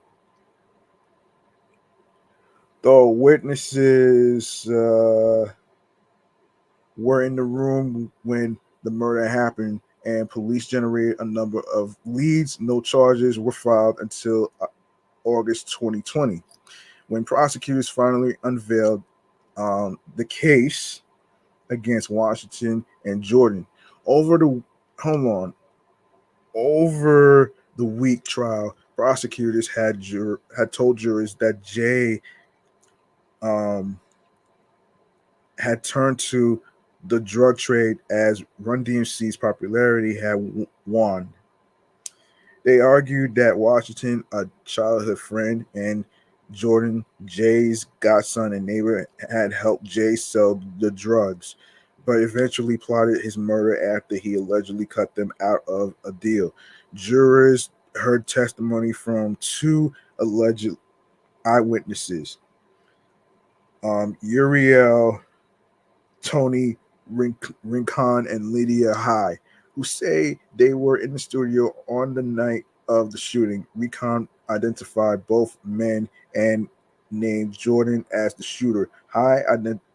Though witnesses were in the room when the murder happened, and police generated a number of leads. No charges were filed until August 2020, when prosecutors finally unveiled the case against Washington and Jordan. Over the hold on, over the week trial, prosecutors had told jurors that Jay um, had turned to the drug trade as Run DMC's popularity had won. They argued that Washington, a childhood friend, and Jordan, Jay's godson and neighbor, had helped Jay sell the drugs. but eventually plotted his murder after he allegedly cut them out of a deal. Jurors heard testimony from two alleged eyewitnesses, Uriel, Tony Rincon, and Lydia High, who say they were in the studio on the night of the shooting. Rincon identified both men and named Jordan as the shooter. High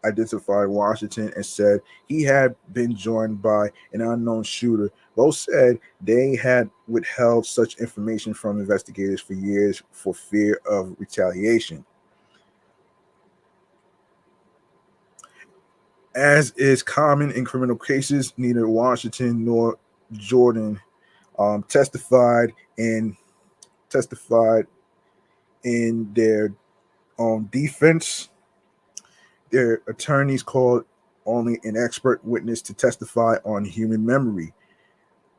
identified Washington and said he had been joined by an unknown shooter. Both said they had withheld such information from investigators for years for fear of retaliation. As is common in criminal cases, neither Washington nor Jordan testified testified in their own defense. Their attorneys called only an expert witness to testify on human memory,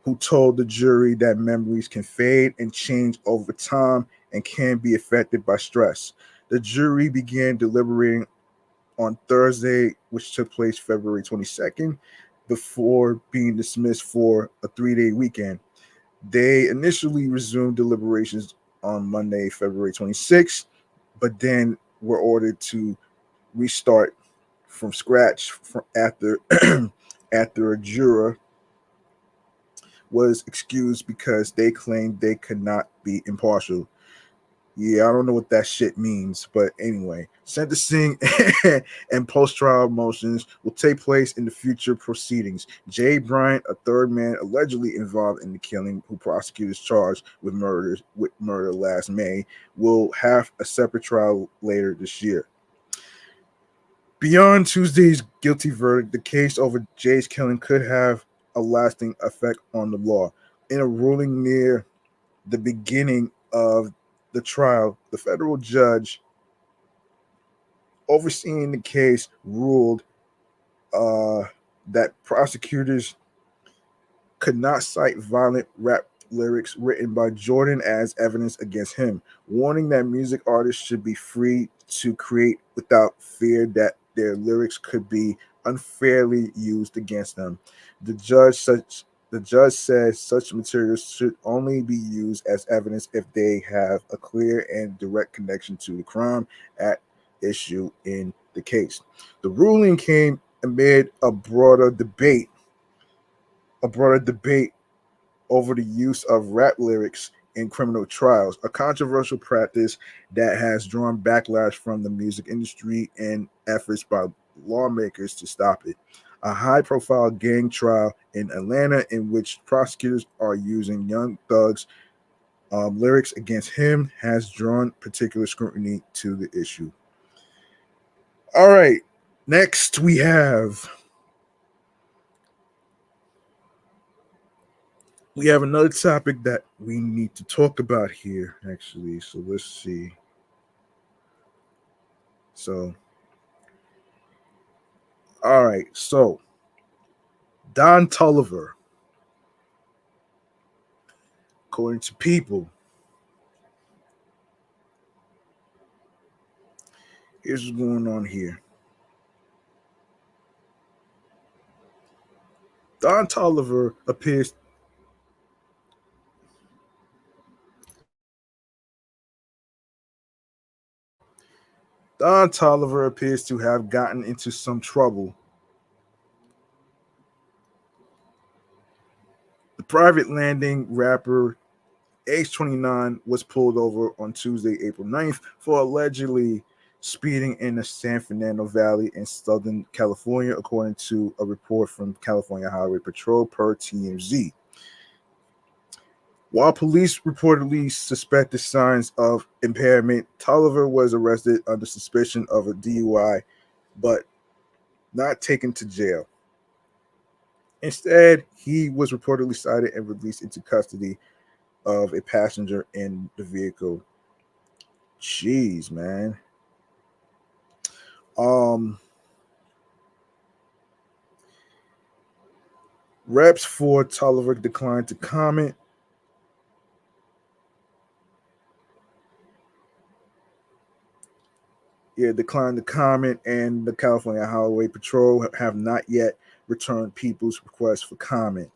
who told the jury that memories can fade and change over time and can be affected by stress. The jury began deliberating on Thursday, which took place February 22nd, before being dismissed for a 3-day weekend. They initially resumed deliberations on Monday, February 26th, but then were ordered to restart from scratch after after a juror was excused because they claimed they could not be impartial. Yeah, I don't know what that shit means, but anyway, sentencing and post-trial motions will take place in the future proceedings. Jay Bryant, a third man allegedly involved in the killing, who prosecutors charged with murder last May, will have a separate trial later this year. Beyond Tuesday's guilty verdict, the case over Jay's killing could have a lasting effect on the law. In a ruling near the beginning of the trial, the federal judge overseeing the case ruled uh, that prosecutors could not cite violent rap lyrics written by Jordan as evidence against him, warning that music artists should be free to create without fear that their lyrics could be unfairly used against them. The judge says such materials should only be used as evidence if they have a clear and direct connection to the crime at issue in the case. The ruling came amid a broader debate over the use of rap lyrics in criminal trials, a controversial practice that has drawn backlash from the music industry and efforts by lawmakers to stop it. A high profile gang trial in Atlanta, in which prosecutors are using Young Thug's lyrics against him, has drawn particular scrutiny to the issue. All right, next we have another topic that we need to talk about here, actually. So let's see. So, all right. So, Don Toliver, according to People, here's what's going on here. Don Toliver appears Don Toliver appears to have gotten into some trouble. The private landing rapper, age 29, was pulled over on Tuesday, April 9th, for allegedly speeding in the San Fernando Valley in Southern California, according to a report from California Highway Patrol per TMZ. While police reportedly suspected signs of impairment, Tolliver was arrested under suspicion of a DUI, but not taken to jail. Instead, he was reportedly cited and released into custody of a passenger in the vehicle. Jeez, man. Um, Reps for Tolliver declined to comment. Yeah, declined to comment, and the California Highway Patrol have not yet returned people's requests for comment.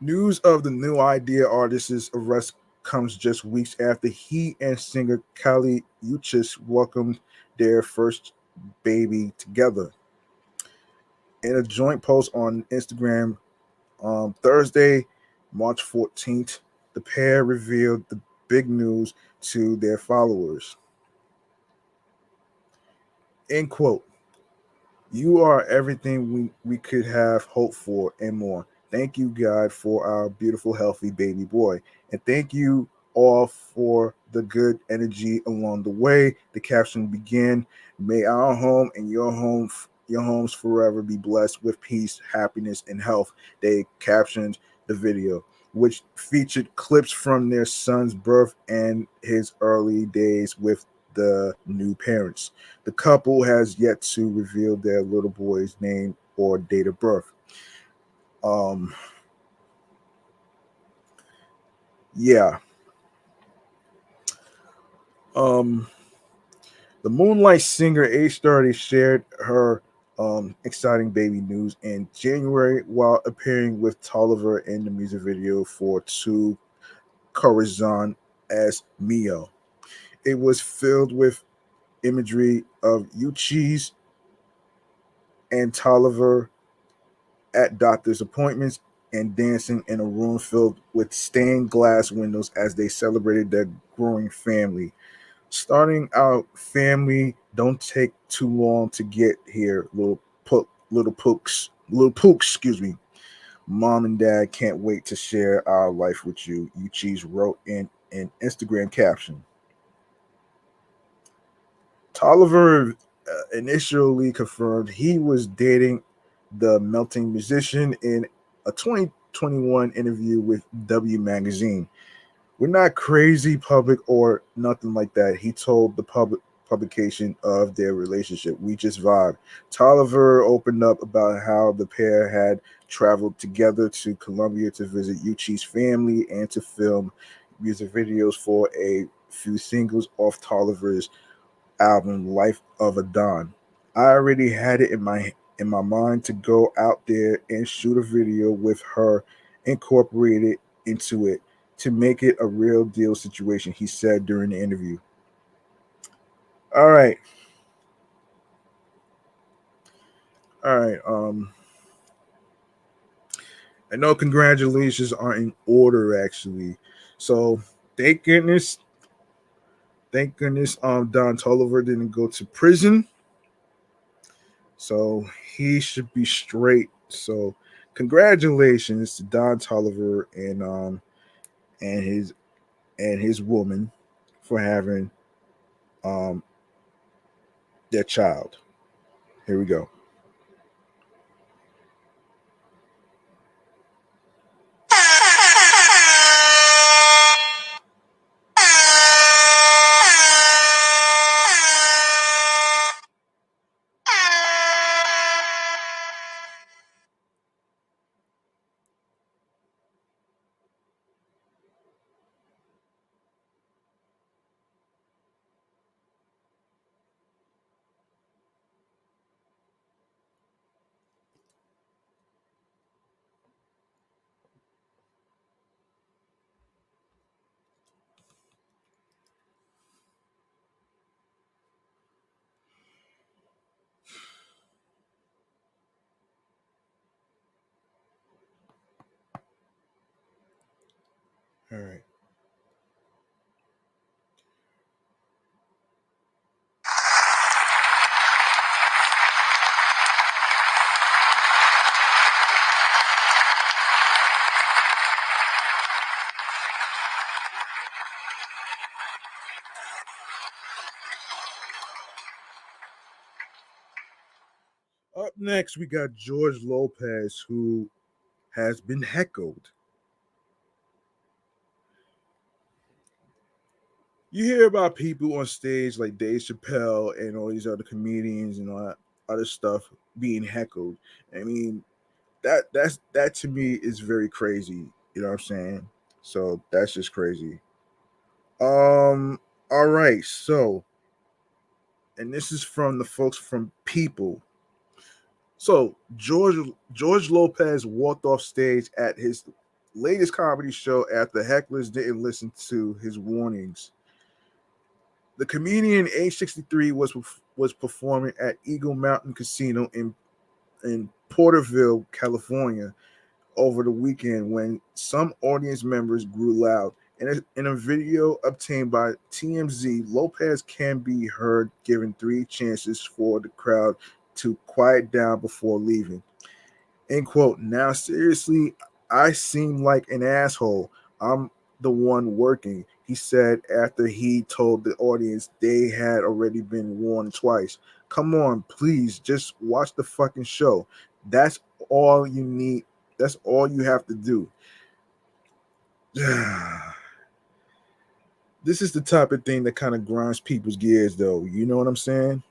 News of the New Idea artist's arrest comes just weeks after he and singer Kali Uchis welcomed their first baby together. In a joint post on Instagram Thursday, March 14th, the pair revealed the big news to their followers. End quote. You are everything we could have hoped for and more. Thank you, God, for our beautiful, healthy baby boy. And thank you all for the good energy along the way. The caption began, may our home and your homes forever be blessed with peace, happiness, and health. They captioned the video, which featured clips from their son's birth and his early days with the new parents. The couple has yet to reveal their little boy's name or date of birth. Um, yeah. Um, the Moonlight singer, age 30, shared her exciting baby news in January while appearing with Toliver in the music video for Two Corazon as Mio. It was filled with imagery of Uchis and Toliver at doctor's appointments and dancing in a room filled with stained glass windows as they celebrated their growing family. Starting out, family don't take too long to get here, little pooks, excuse me. Mom and dad can't wait to share our life with you. Uchis wrote in an Instagram caption. Tolliver initially confirmed he was dating the melting musician in a 2021 interview with W Magazine. We're not crazy public or nothing like that. He told the publication of their relationship. We just vibe. Tolliver opened up about how the pair had traveled together to Colombia to visit Uchi's family and to film music videos for a few singles off Tolliver's album Life of a Don. I already had it in my mind to go out there and shoot a video with her incorporated into it to make it a real deal situation, he said during the interview. All right. All right. I know congratulations are in order actually. So thank goodness, Don Tolliver didn't go to prison. So he should be straight. So congratulations to Don Tolliver and his woman for having um their child. Here we go. All right. Up next, we got George Lopez, who has been heckled. You hear about people on stage like Dave Chappelle and all these other comedians and all that other stuff being heckled. I mean, that to me is very crazy. You know what I'm saying? So that's just crazy. All right. So, and this is from the folks from People. So George Lopez walked off stage at his latest comedy show after hecklers didn't listen to his warnings. The comedian, age 63, was performing at Eagle Mountain Casino in Porterville, California, over the weekend when some audience members grew loud. In a video obtained by TMZ, Lopez can be heard giving three chances for the crowd to quiet down before leaving. End quote. Now, seriously, I seem like an asshole. I'm the one working, he said after he told the audience they had already been warned twice. Come on, please, just watch the fucking show. That's all you need. That's all you have to do. This is the type of thing that kind of grinds people's gears, though. You know what I'm saying?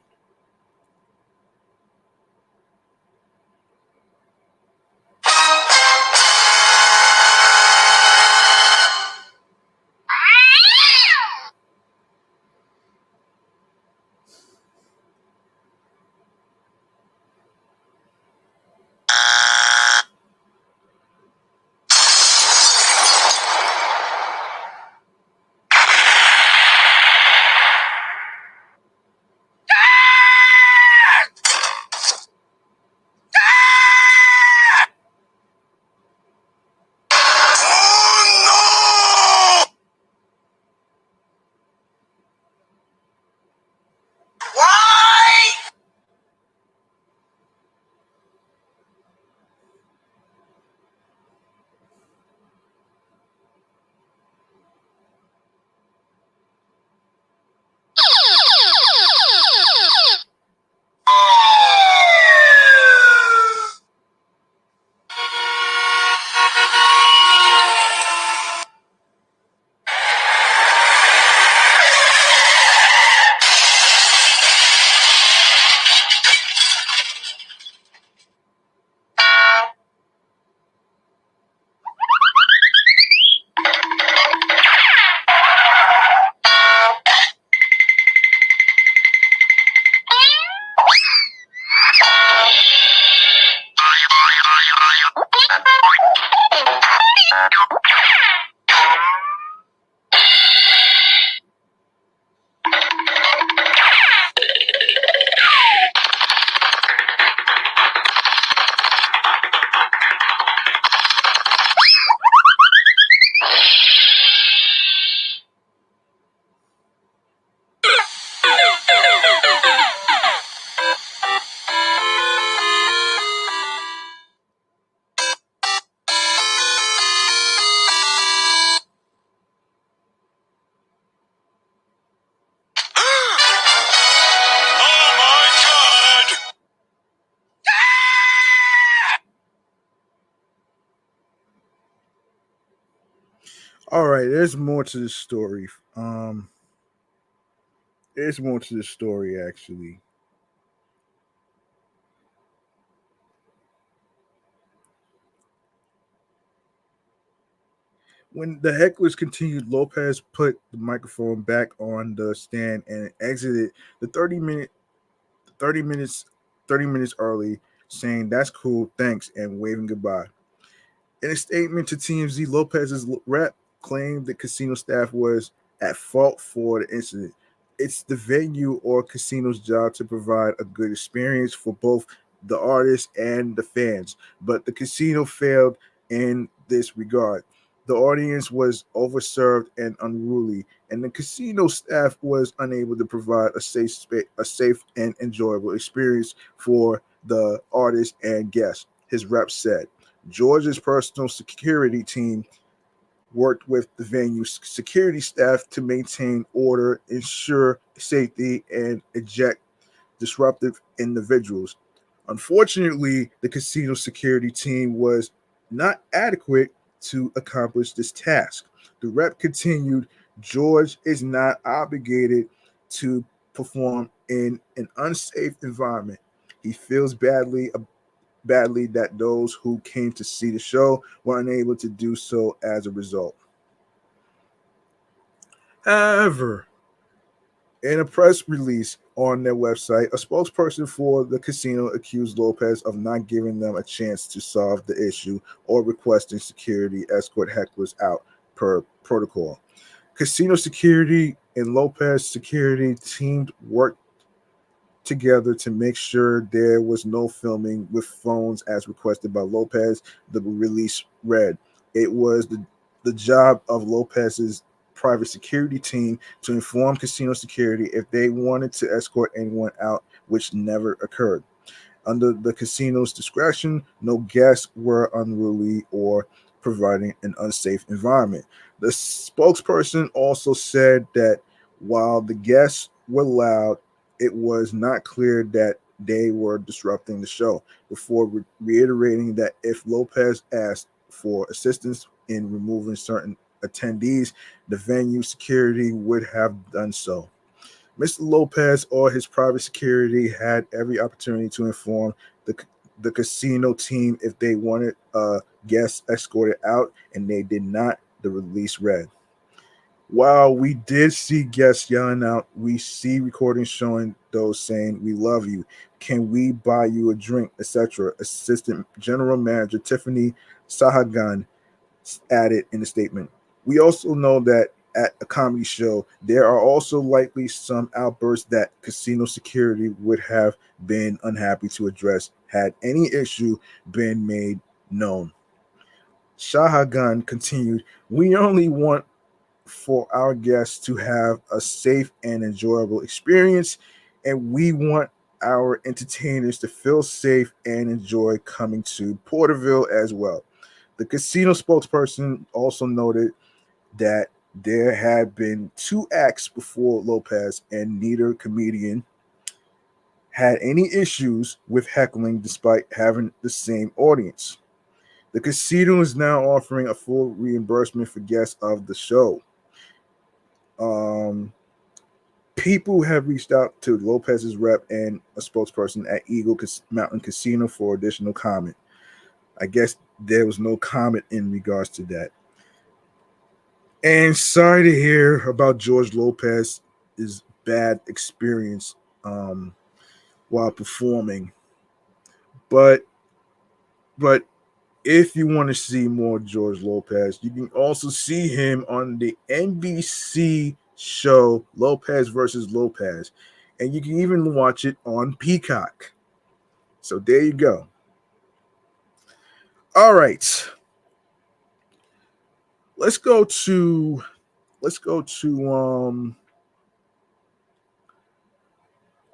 All right, there's more to the story. There's more to the story actually. When the hecklers continued, Lopez put the microphone back on the stand and exited the 30 minutes 30 minutes early, saying that's cool, thanks, and waving goodbye. In a statement to TMZ, Lopez's rep claimed the casino staff was at fault for the incident. It's the venue or casino's job to provide a good experience for both the artists and the fans, but the casino failed in this regard. The audience was overserved and unruly, and the casino staff was unable to provide a safe and enjoyable experience for the artists and guests. His rep said. George's personal security team worked with the venue's security staff to maintain order, ensure safety, and eject disruptive individuals. Unfortunately, the casino security team was not adequate to accomplish this task. The rep continued George is not obligated to perform in an unsafe environment. He feels badly that those who came to see the show were unable to do so as a result. However, in a press release on their website, a spokesperson for the casino accused Lopez of not giving them a chance to solve the issue or requesting security escort hecklers out per protocol. Casino security and Lopez security team worked together to make sure there was no filming with phones as requested by Lopez. The release read, it was the job of Lopez's private security team to inform casino security if they wanted to escort anyone out, which never occurred. Under the casino's discretion, no guests were unruly or providing an unsafe environment. The spokesperson also said that while the guests were loud, it was not clear that they were disrupting the show, before reiterating that if Lopez asked for assistance in removing certain attendees, the venue security would have done so. Mr. Lopez or his private security had every opportunity to inform the the casino team if they wanted guests escorted out, and they did not. The release read. While we did see guests yelling out, we see recordings showing those saying, "We love you. Can we buy you a drink?" etc. Assistant General Manager Tiffany Sahagan added in the statement. We also know that at a comedy show, there are also likely some outbursts that casino security would have been unhappy to address had any issue been made known. Shahagan continued, we only want for our guests to have a safe and enjoyable experience, and we want our entertainers to feel safe and enjoy coming to Porterville as well. The casino spokesperson also noted that there had been two acts before Lopez, and neither comedian had any issues with heckling despite having the same audience. The casino is now offering a full reimbursement for guests of the show. Um, People have reached out to Lopez's rep and a spokesperson at Eagle Mountain Casino for additional comment. I guess there was no comment in regards to that. And sorry to hear about George Lopez's bad experience um, while performing. But but if you want to see more George Lopez, you can also see him on the NBC show Lopez versus Lopez, and you can even watch it on Peacock. So there you go. All right, let's go to let's go to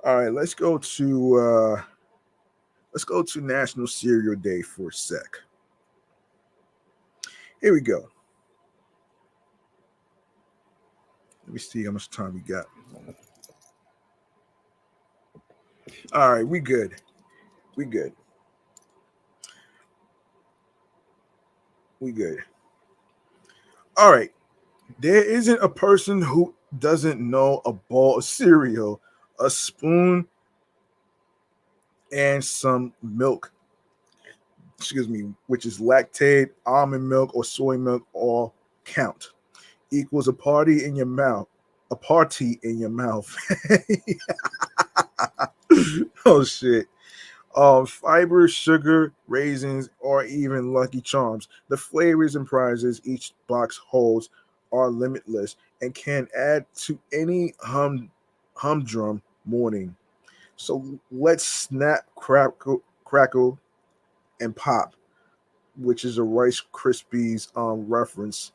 all right, let's go to National Cereal Day for a sec. Here we go. Let me see how much time we got. All right, we good. We good. We good. All right. There isn't a person who doesn't know a bowl of cereal, a spoon, and some milk, excuse me, which is lactate, almond milk, or soy milk, all count. Equals a party in your mouth. A party in your mouth. Oh shit. Fiber, sugar, raisins, or even Lucky Charms. The flavors and prizes each box holds are limitless and can add to any humdrum morning. So let's snap, crackle, and pop, which is a Rice Krispies reference,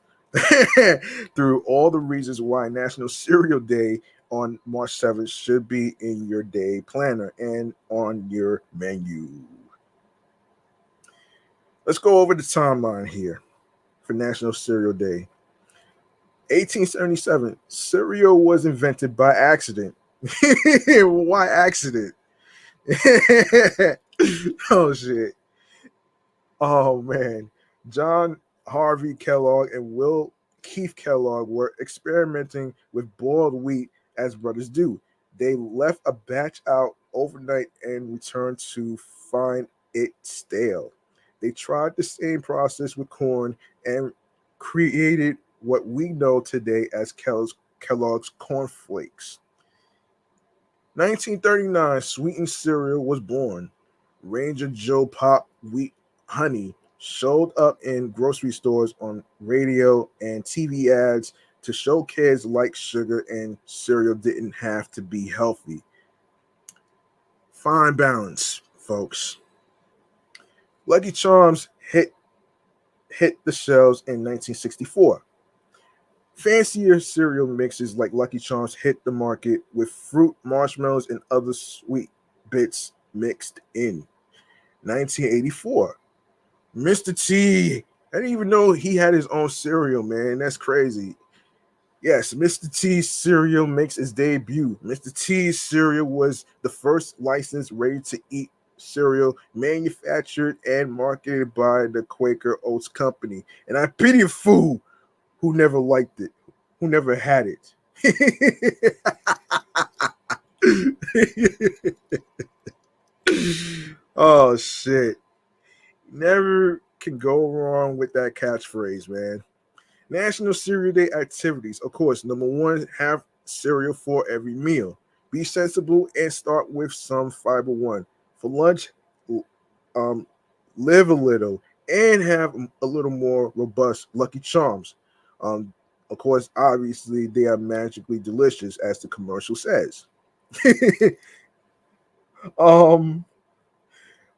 through all the reasons why National Cereal Day on March 7th should be in your day planner and on your menu. Let's go over the timeline here for National Cereal Day. 1877, cereal was invented by accident. Why accident? Oh shit. Oh man. John Harvey Kellogg and Will Keith Kellogg were experimenting with boiled wheat as brothers do. They left a batch out overnight and returned to find it stale. They tried the same process with corn and created what we know today as Kellogg's Corn Flakes. 1939, sweetened cereal was born. Ranger Joe Pop Wheat Honey showed up in grocery stores, on radio and TV ads to show kids like sugar and cereal didn't have to be healthy. Fine balance, folks. Lucky Charms hit the shelves in 1964. Fancier cereal mixes like Lucky Charms hit the market with fruit, marshmallows, and other sweet bits mixed in. 1984. Mr. T. I didn't even know he had his own cereal, man. That's crazy. Yes, Mr. T's cereal makes its debut. Mr. T's cereal was the first licensed ready-to-eat cereal manufactured and marketed by the Quaker Oats Company. And I pity a fool who never liked it, who never had it. Oh, shit. Never can go wrong with that catchphrase, man. National Cereal Day activities. Of course, number one, have cereal for every meal. Be sensible and start with some fiber one. For lunch, um, live a little and have a little more robust Lucky Charms. Um, of course, obviously, they are magically delicious, as the commercial says. um,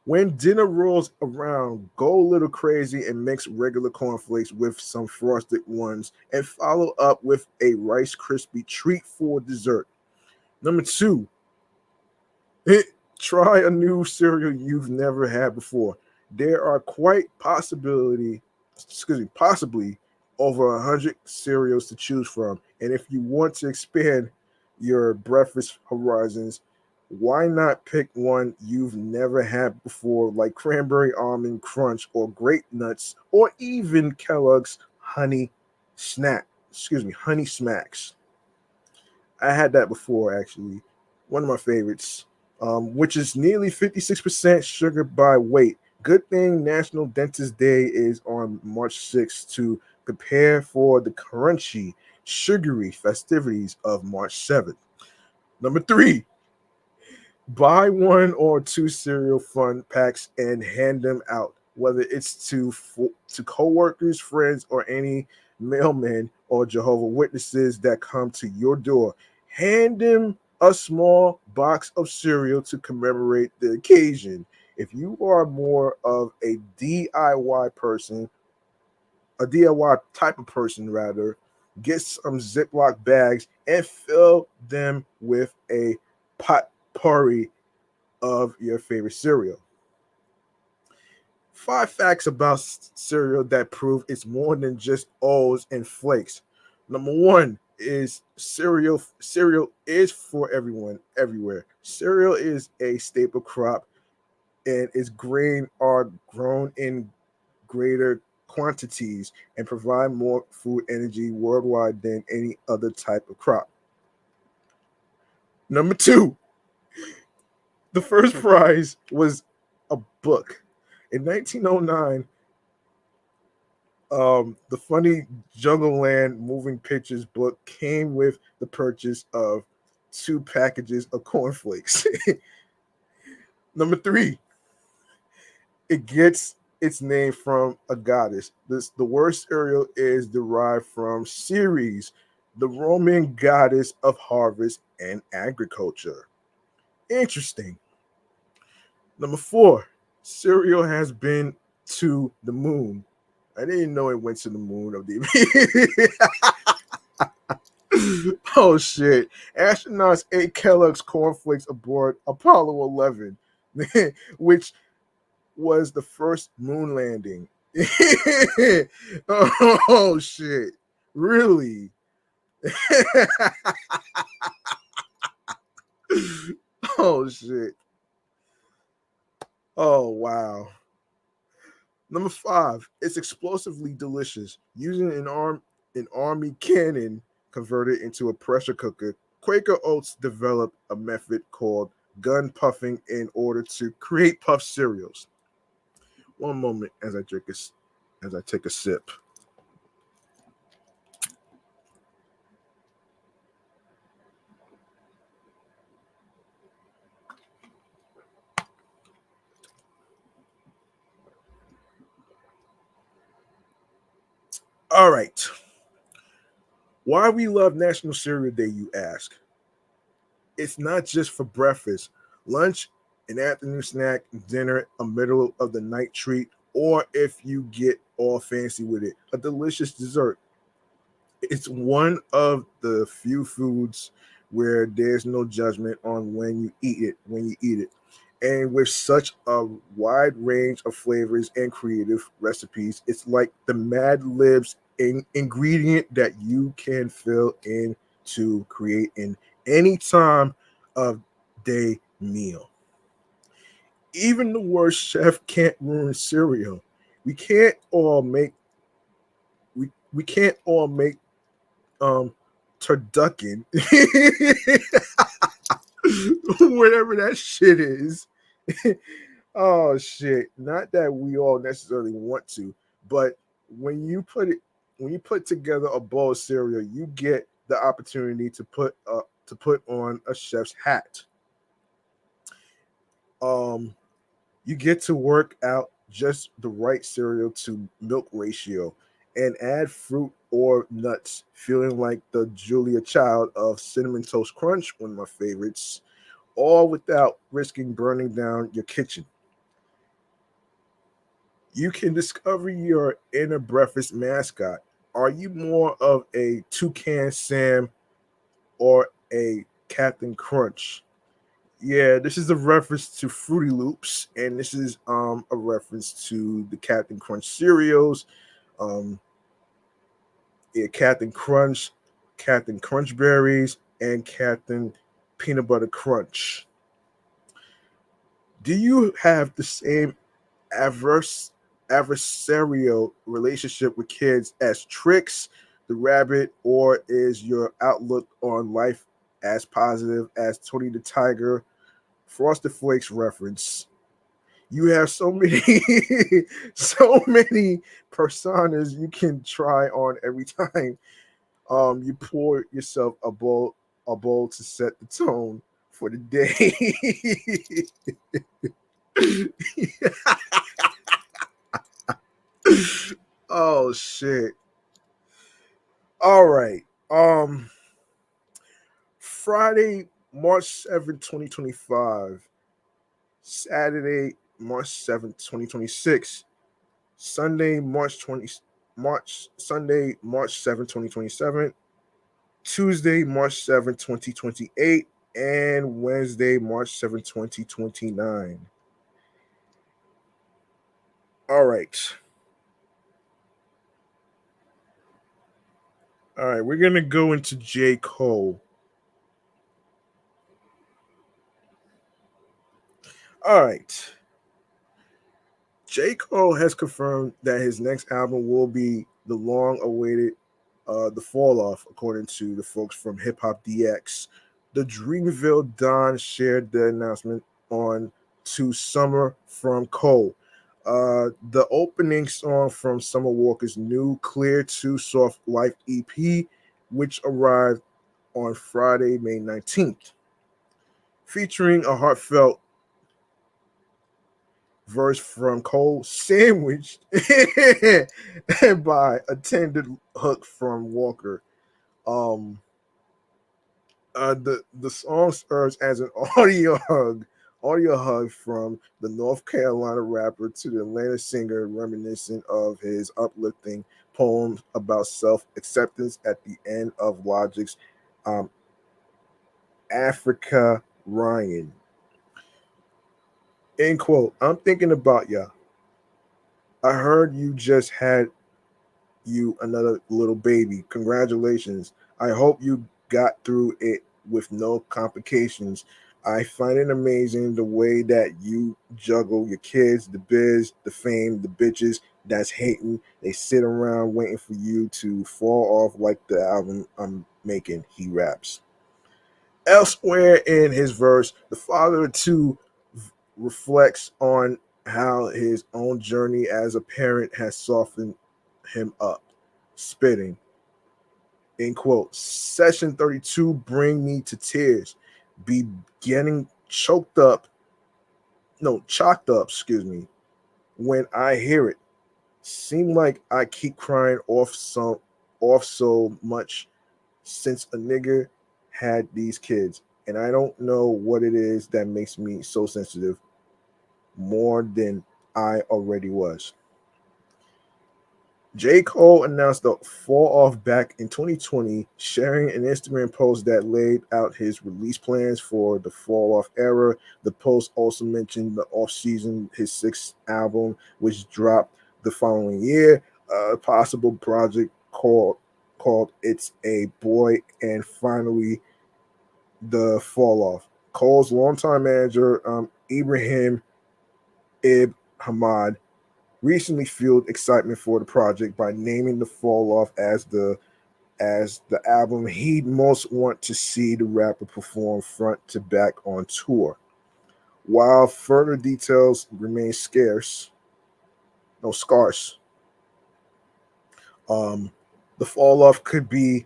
When dinner rolls around, go a little crazy and mix regular cornflakes with some frosted ones and follow up with a Rice Krispie treat for dessert. Number two, try a new cereal you've never had before. There are possibly over 100 cereals to choose from. And if you want to expand your breakfast horizons, why not pick one you've never had before, like Cranberry Almond Crunch or Grape Nuts, or even Kellogg's Honey Smacks. I had that before, actually. One of my favorites, which is nearly 56% sugar by weight. Good thing National Dentist Day is on March 6th to prepare for the crunchy, sugary festivities of March 7th. Number three, buy one or two cereal fun packs and hand them out, whether it's to coworkers, friends, or any mailmen or Jehovah Witnesses that come to your door. Hand them a small box of cereal to commemorate the occasion. If you are more of a DIY type of person rather, get some Ziploc bags and fill them with a potpourri of your favorite cereal. 5 facts about cereal that prove it's more than just O's and flakes. Number one is cereal is for everyone everywhere. Cereal is a staple crop, and its grain are grown in greater quantities and provide more food energy worldwide than any other type of crop. Number two, the first prize was a book. In 1909, the funny Jungle Land Moving Pictures book came with the purchase of 2 packages of cornflakes. Number three, it gets its name from a goddess. The word cereal is derived from Ceres, the Roman goddess of harvest and agriculture. Interesting. Number four, cereal has been to the moon. I didn't know it went to the moon of the. Oh shit! Astronauts ate Kellogg's cornflakes aboard Apollo 11, which was the first moon landing. Oh shit! Really? Oh shit! Oh wow! Number five, it's explosively delicious. Using an army cannon converted into a pressure cooker, Quaker Oats developed a method called gun puffing in order to create puff cereals. One moment as I take a sip. All right. Why we love National Cereal Day, you ask? It's not just for breakfast, lunch, an afternoon snack, dinner, a middle of the night treat, or if you get all fancy with it, a delicious dessert. It's one of the few foods where there's no judgment on when you eat it. And with such a wide range of flavors and creative recipes, it's like the Mad Libs ingredient that you can fill in to create in any time of day meal. Even the worst chef can't ruin cereal. We can't all make we can't all make um turducken, whatever that shit is. Oh shit! Not that we all necessarily want to, but when you put it, when you put together a bowl of cereal, you get the opportunity to put on a chef's hat. Um, you get to work out just the right cereal to milk ratio and add fruit or nuts, feeling like the Julia Child of Cinnamon Toast Crunch, one of my favorites, all without risking burning down your kitchen. You can discover your inner breakfast mascot. Are you more of a Toucan Sam or a Captain Crunch? Yeah, this is a reference to Fruity Loops, and this is a reference to the Captain Crunch cereals. Um, yeah, Captain Crunch, Captain Crunch Berries, and Captain Peanut Butter Crunch. Do you have the same adverse adversarial relationship with kids as Tricks the Rabbit, or is your outlook on life as positive as Tony the Tiger Frosted Flakes reference? You have so many so many personas you can try on every time you pour yourself a bowl to set the tone for the day. Oh shit. All right. Friday, March 7th, 2025. Saturday, March 7th, 2026. Sunday, March 7th, 2027. Tuesday, March 7th, 2028, and Wednesday, March 7th, 2029. All right. All right, we're going to go into J. Cole. All right. J. Cole has confirmed that his next album will be the long awaited The Fall Off, according to the folks from Hip Hop DX. The Dreamville Don shared the announcement on To Summer from Cole. The opening song from Summer Walker's new Clear to Soft Life EP, which arrived on Friday, May 19th, featuring a heartfelt verse from Cole, sandwiched by a tender hook from Walker. Um, the song serves as an audio hug from the North Carolina rapper to the Atlanta singer, reminiscent of his uplifting poem about self acceptance at the end of Logic's um, Africa Ryan. End quote. I'm thinking about ya. I heard you just had you another little baby. Congratulations. I hope you got through it with no complications. I find it amazing the way that you juggle your kids, the biz, the fame, the bitches that's hating. They sit around waiting for you to fall off like the album I'm making, he raps. Elsewhere in his verse, the father of two reflects on how his own journey as a parent has softened him up, spitting, end quote. Session 32 bring me to tears. Be getting chalked up, excuse me, when I hear it. Seem like I keep crying off so much since a nigga had these kids, and I don't know what it is that makes me so sensitive more than I already was. J. Cole announced the fall off back in 2020, sharing an Instagram post that laid out his release plans for the fall off era. The post also mentioned the off season, his sixth album, which dropped the following year, a possible project called It's a Boy, and finally the fall off. Cole's longtime manager, Ibrahim Ib Hamad, recently fueled excitement for the project by naming the fall off as the album he'd most want to see the rapper perform front to back on tour. While further details remain scarce, um, the fall off could be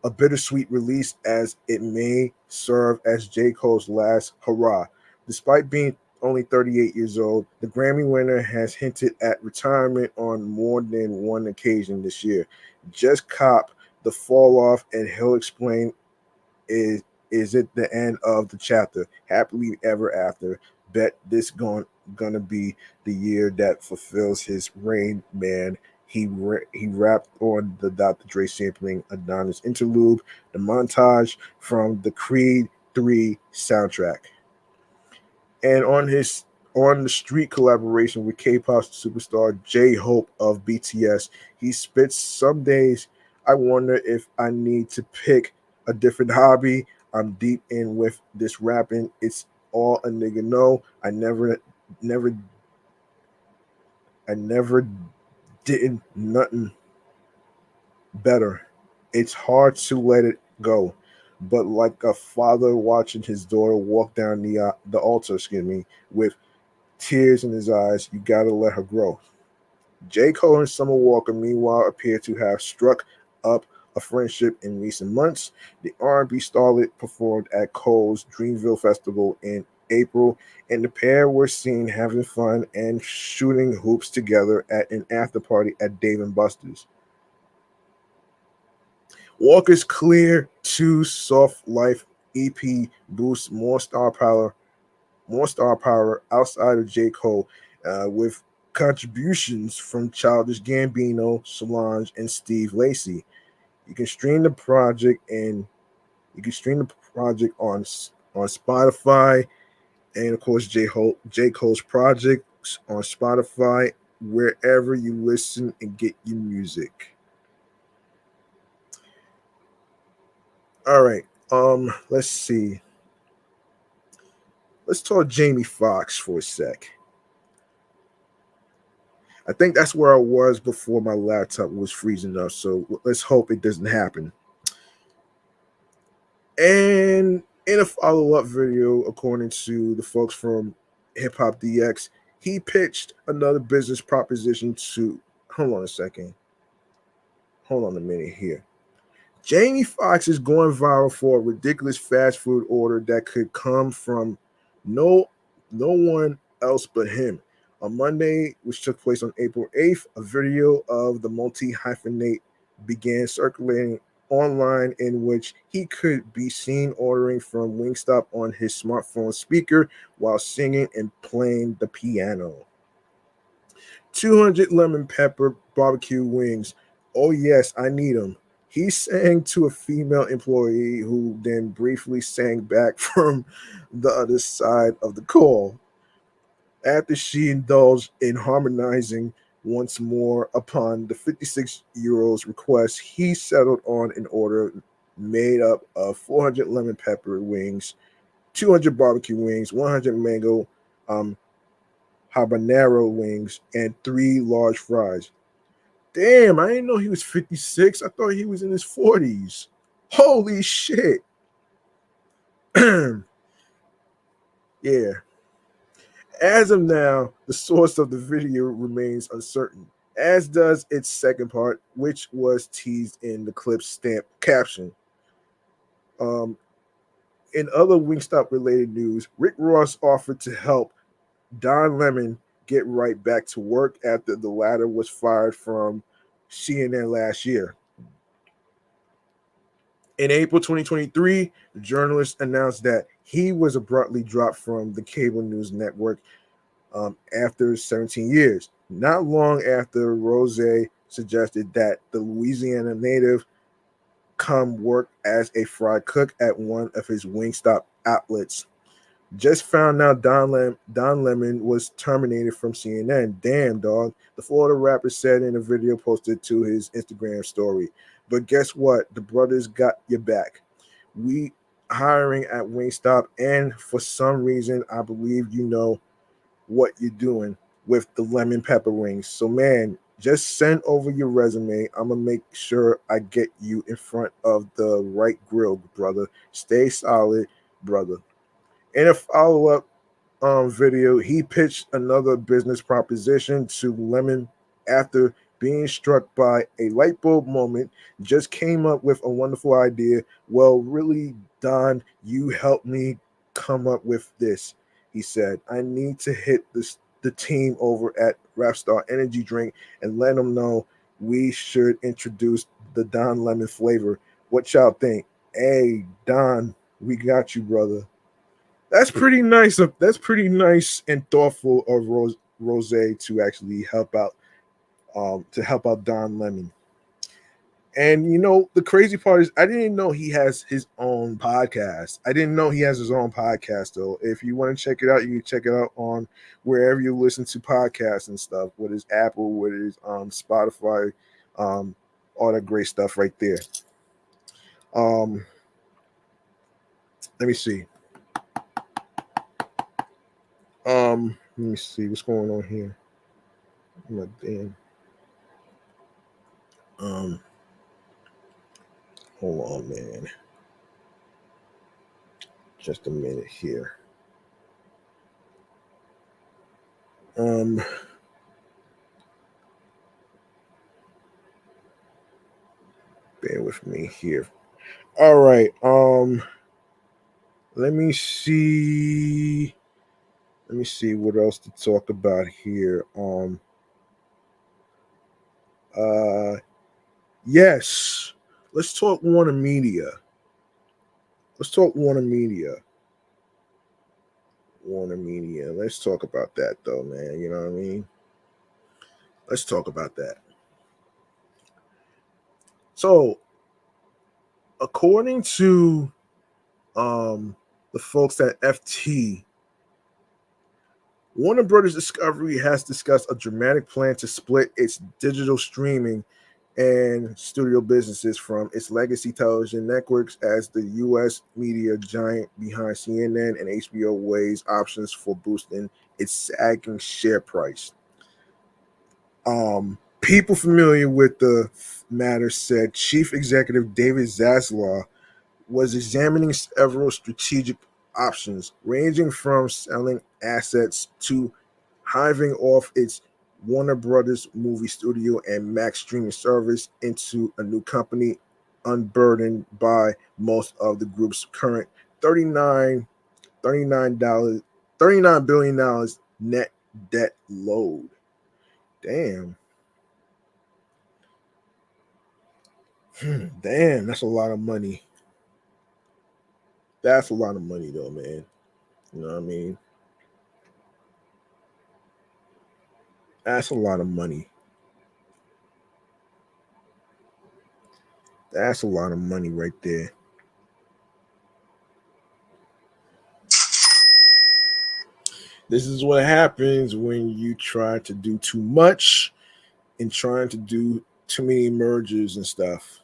a bittersweet release as it may serve as J. Cole's last hurrah. Despite being only 38 years old, the Grammy winner has hinted at retirement on more than one occasion this year. Just cop the fall off, and he'll explain is is it the end of the chapter? Happily ever after. Bet this gonna be the year that fulfills his reign, man. He rapped on the Dr. Dre sampling Adonis interlude, the montage from the Creed 3 soundtrack, and on the street collaboration with K-pop superstar J Hope of BTS. He spits, "Some days I wonder if I need to pick a different hobby. I'm deep in with this rapping. It's all a nigga know. Never, I never did nothing better. It's hard to let it go, but like a father watching his daughter walk down the altar, with tears in his eyes, you gotta let her grow." J. Cole and Summer Walker, meanwhile, appear to have struck up a friendship in recent months. The R&B starlet performed at Cole's Dreamville Festival in April, and the pair were seen having fun and shooting hoops together at an after party at Dave and Buster's. Walker's Clear 2 Soft Life EP boosts more star power outside of J. Cole, with contributions from Childish Gambino, Solange, and Steve Lacy. You can stream the project and you can stream the project on Spotify, and of course J. Cole's projects on Spotify, wherever you listen and get your music. All right. Let's see. Let's talk Jamie Foxx for a sec. I think that's where I was before my laptop was freezing up. So let's hope it doesn't happen. And in a follow up video, according to the folks from Hip Hop DX, he pitched another business proposition to. Hold on a second. Hold on a minute here. Jamie Foxx is going viral for a ridiculous fast food order that could come from no no one else but him. On Monday, which took place on April 8th, a video of the multi-hyphenate began circulating online in which he could be seen ordering from Wingstop on his smartphone speaker while singing and playing the piano. 200 lemon pepper barbecue wings. Oh, yes, I need them. He sang to a female employee who then briefly sang back from the other side of the call. After she indulged in harmonizing once more upon the 56-year-old's request, he settled on an order made up of 400 lemon pepper wings, 200 barbecue wings, 100 mango um, habanero wings, and 3 large fries. Damn, I didn't know he was 56. I thought he was in his 40s. Holy shit. Yeah. As of now, the source of the video remains uncertain, as does its second part, which was teased in the clip's stamp caption. Um, in other Wingstop related news, Rick Ross offered to help Don Lemon get right back to work after the latter was fired from CNN last year. In April 2023, the journalist announced that he was abruptly dropped from the cable news network after 17 years. Not long after, Rose suggested that the Louisiana native come work as a fry cook at one of his wingstop outlets. Just found out Don Lemon was terminated from CNN. Damn, dog. The Florida rapper said in a video posted to his Instagram story. But guess what? The brothers got your back. We hiring at Wingstop, and for some reason, I believe you know what you're doing with the lemon pepper wings. So, man, just send over your resume. I'm gonna make sure I get you in front of the right grill, brother. Stay solid, brother. In a follow-up video, he pitched another business proposition to Lemon after being struck by a light bulb moment. Just came up with a wonderful idea. Well, really, Don, you helped me come up with this. He said, I need to hit the team over at Rapstar Energy Drink and let them know we should introduce the Don Lemon flavor. What y'all think? Hey, Don, we got you, brother. That's pretty nice. That's pretty nice and thoughtful of Rose to actually help out Don Lemon. And you know, the crazy part is I didn't know he has his own podcast. I didn't know he has his own podcast though. If you want to check it out, you can check it out on wherever you listen to podcasts and stuff, with his Apple, with his Spotify, all that great stuff right there. Um, let me see. Let me see what's going on here. My damn. Hold on, man. Just a minute here. Bear with me here. All right. Let me see. Let me see what else to talk about here. Yes. Let's talk Warner Media. Let's talk Warner Media. Warner Media. Let's talk about that though, man. You know what I mean? Let's talk about that. So, according to the folks at FT, Warner Brothers Discovery has discussed a dramatic plan to split its digital streaming and studio businesses from its legacy television networks as the U.S. media giant behind CNN and HBO weighs options for boosting its sagging share price. People familiar with the matter said Chief Executive David Zaslav was examining several strategic options, ranging from selling assets to hiving off its Warner Brothers movie studio and Max streaming service into a new company unburdened by most of the group's current $39 billion net debt load. Damn. Damn, that's a lot of money. That's a lot of money, though, man. You know what I mean? That's a lot of money. That's a lot of money right there. This is what happens when you try to do too much and trying to do too many mergers and stuff.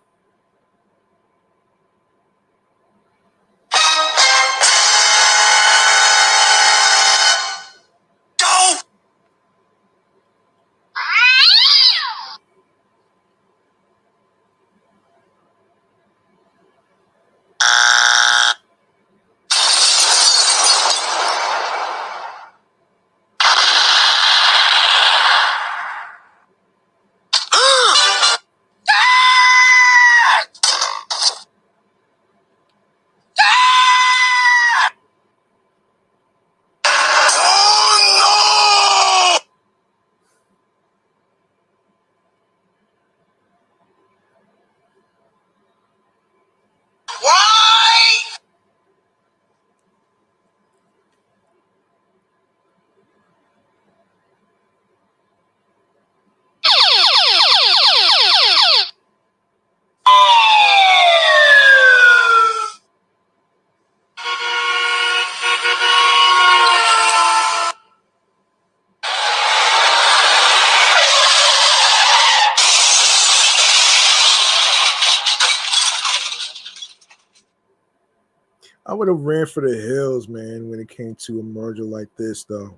would have ran for the hills, man, when it came to a merger like this, though.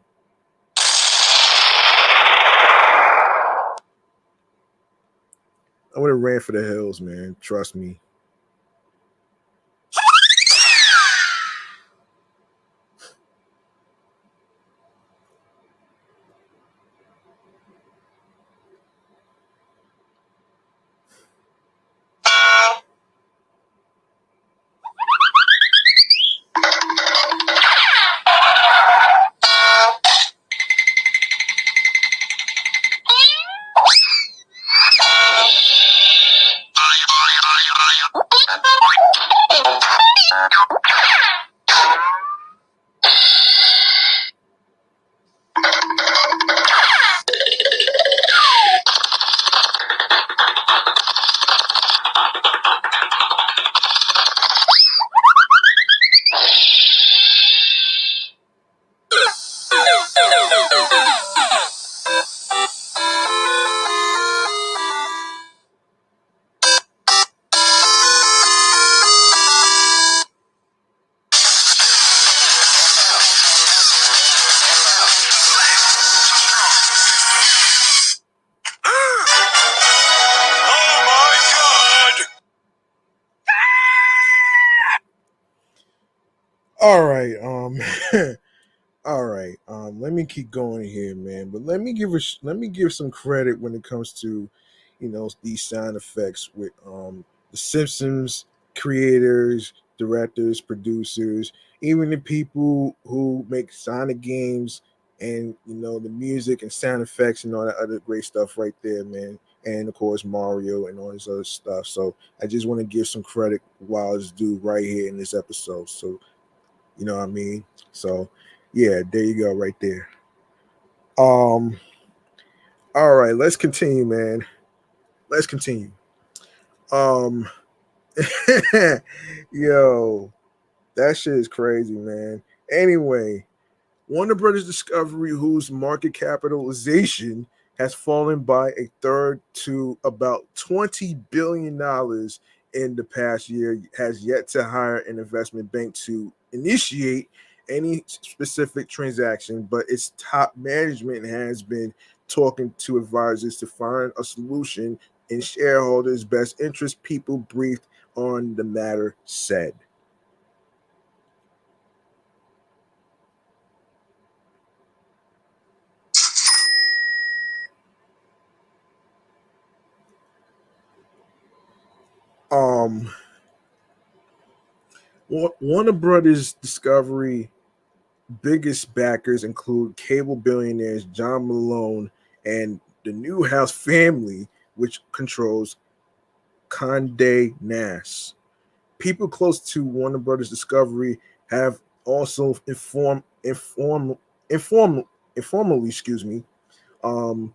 I would have ran for the hills, man. Trust me. All right. All right. Let me keep going here, man. But let me give some credit when it comes to, these sound effects with the Simpsons creators, directors, producers, even the people who make Sonic games and the music and sound effects and all that other great stuff right there, man. And of course Mario and all this other stuff. So I just want to give some credit while it's due right here in this episode. So you know what I mean? So yeah, there you go, right there. Um, all right, let's continue, man. Let's continue. Um, yo, that shit is crazy, man. Anyway, Warner Brothers Discovery, whose market capitalization has fallen by a third to about $20 billion in the past year, has yet to hire an investment bank to initiate any specific transaction, but its top management has been talking to advisors to find a solution in shareholders' best interest, people briefed on the matter said. Um, Warner Brothers Discovery biggest backers include cable billionaires John Malone and the Newhouse family, which controls Condé Nast. People close to Warner Brothers Discovery have also informally, um,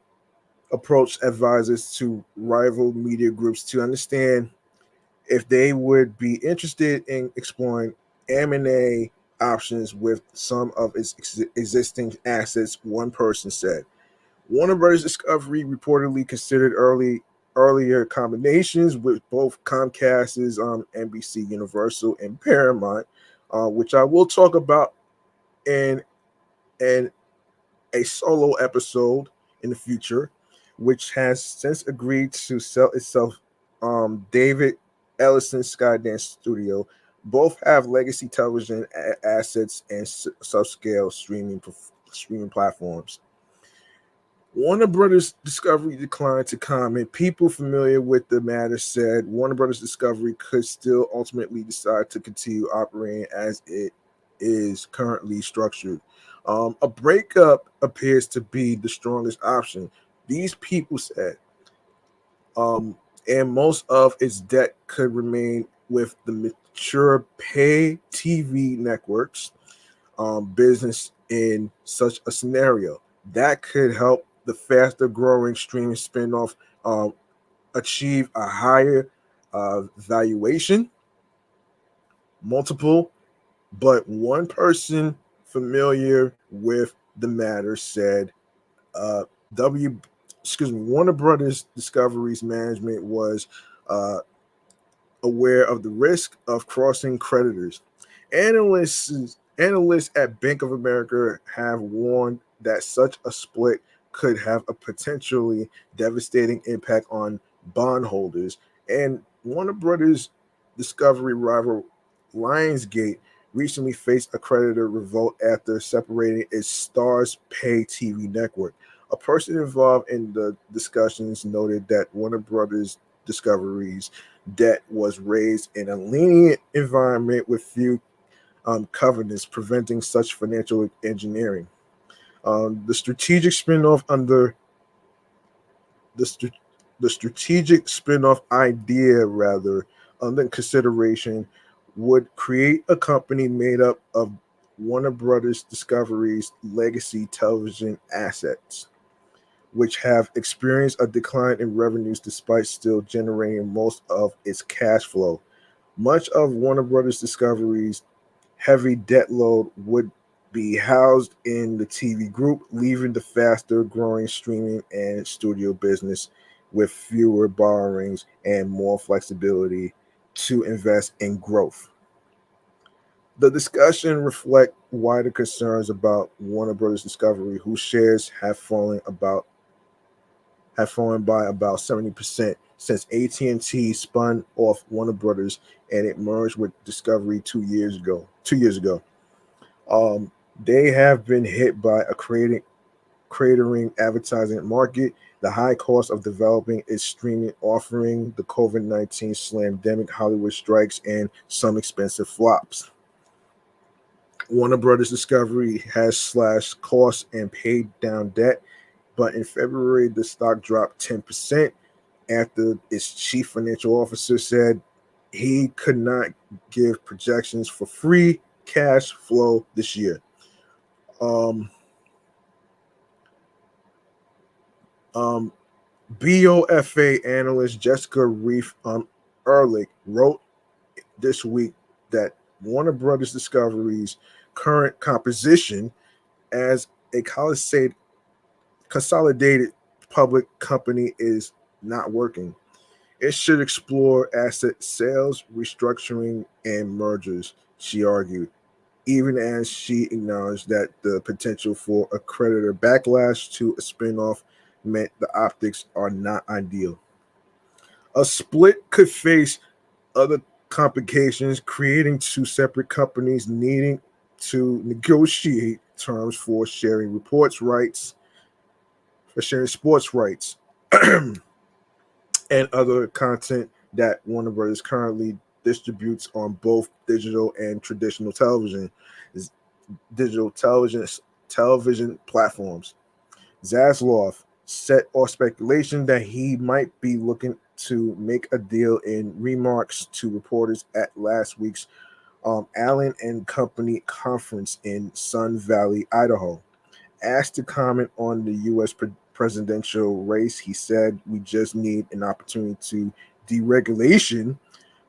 approached advisors to rival media groups to understand if they would be interested in exploring M&A options with some of its existing assets, one person said. Warner Bros. Discovery reportedly considered earlier combinations with both Comcast's NBC Universal and Paramount, which I will talk about in in a solo episode in the future, which has since agreed to sell itself David Ellison Skydance Studio. Both have legacy television assets and subscale streaming platforms. Warner Brothers Discovery declined to comment. People familiar with the matter said Warner Brothers Discovery could still ultimately decide to continue operating as it is currently structured. A breakup appears to be the strongest option. These people said, and most of its debt could remain with the mature pay TV networks business in such a scenario. That could help the faster growing streaming spinoff achieve a higher valuation, multiple, but one person familiar with the matter said uh, W Warner Brothers Discovery's management was uh, aware of the risk of crossing creditors Analysts at Bank of America have warned that such a split could have a potentially devastating impact on bondholders. And Warner Brothers Discovery rival Lionsgate recently faced a creditor revolt after separating its Stars Pay TV network. A person involved in the discussions noted that Warner Brothers Discovery's debt was raised in a lenient environment with few covenants preventing such financial engineering. The strategic spinoff under the, st- the strategic spinoff idea, rather, under consideration, would create a company made up of Warner Brothers Discovery's legacy television assets, which have experienced a decline in revenues despite still generating most of its cash flow. Much of Warner Brothers Discovery's heavy debt load would be housed in the TV group, leaving the faster growing streaming and studio business with fewer borrowings and more flexibility to invest in growth. The discussion reflect wider concerns about Warner Brothers Discovery, whose shares have fallen by about 70% since AT&T spun off Warner Brothers and it merged with Discovery 2 years ago. 2 years ago, um, they have been hit by a cratering advertising market, the high cost of developing its streaming offering, the COVID-19 slamdemic, Hollywood strikes, and some expensive flops. Warner Brothers Discovery has slashed costs and paid down debt, but in February the stock dropped 10% after its chief financial officer said he could not give projections for free cash flow this year. Um, um, BOFA analyst Jessica Reef Ehrlich wrote this week that Warner Brothers Discovery's current composition as a consolidated public company is not working. It should explore asset sales, restructuring, and mergers, she argued, even as she acknowledged that the potential for a creditor backlash to a spinoff meant the optics are not ideal. A split could face other complications, creating two separate companies needing to negotiate terms for sharing sports rights, and other content that Warner Brothers currently distributes on both digital and traditional digital television platforms. Zaslav set off speculation that he might be looking to make a deal in remarks to reporters at last week's Allen and Company conference in Sun Valley, Idaho. Asked to comment on the U.S. presidential race, he said, "We just need an opportunity to deregulation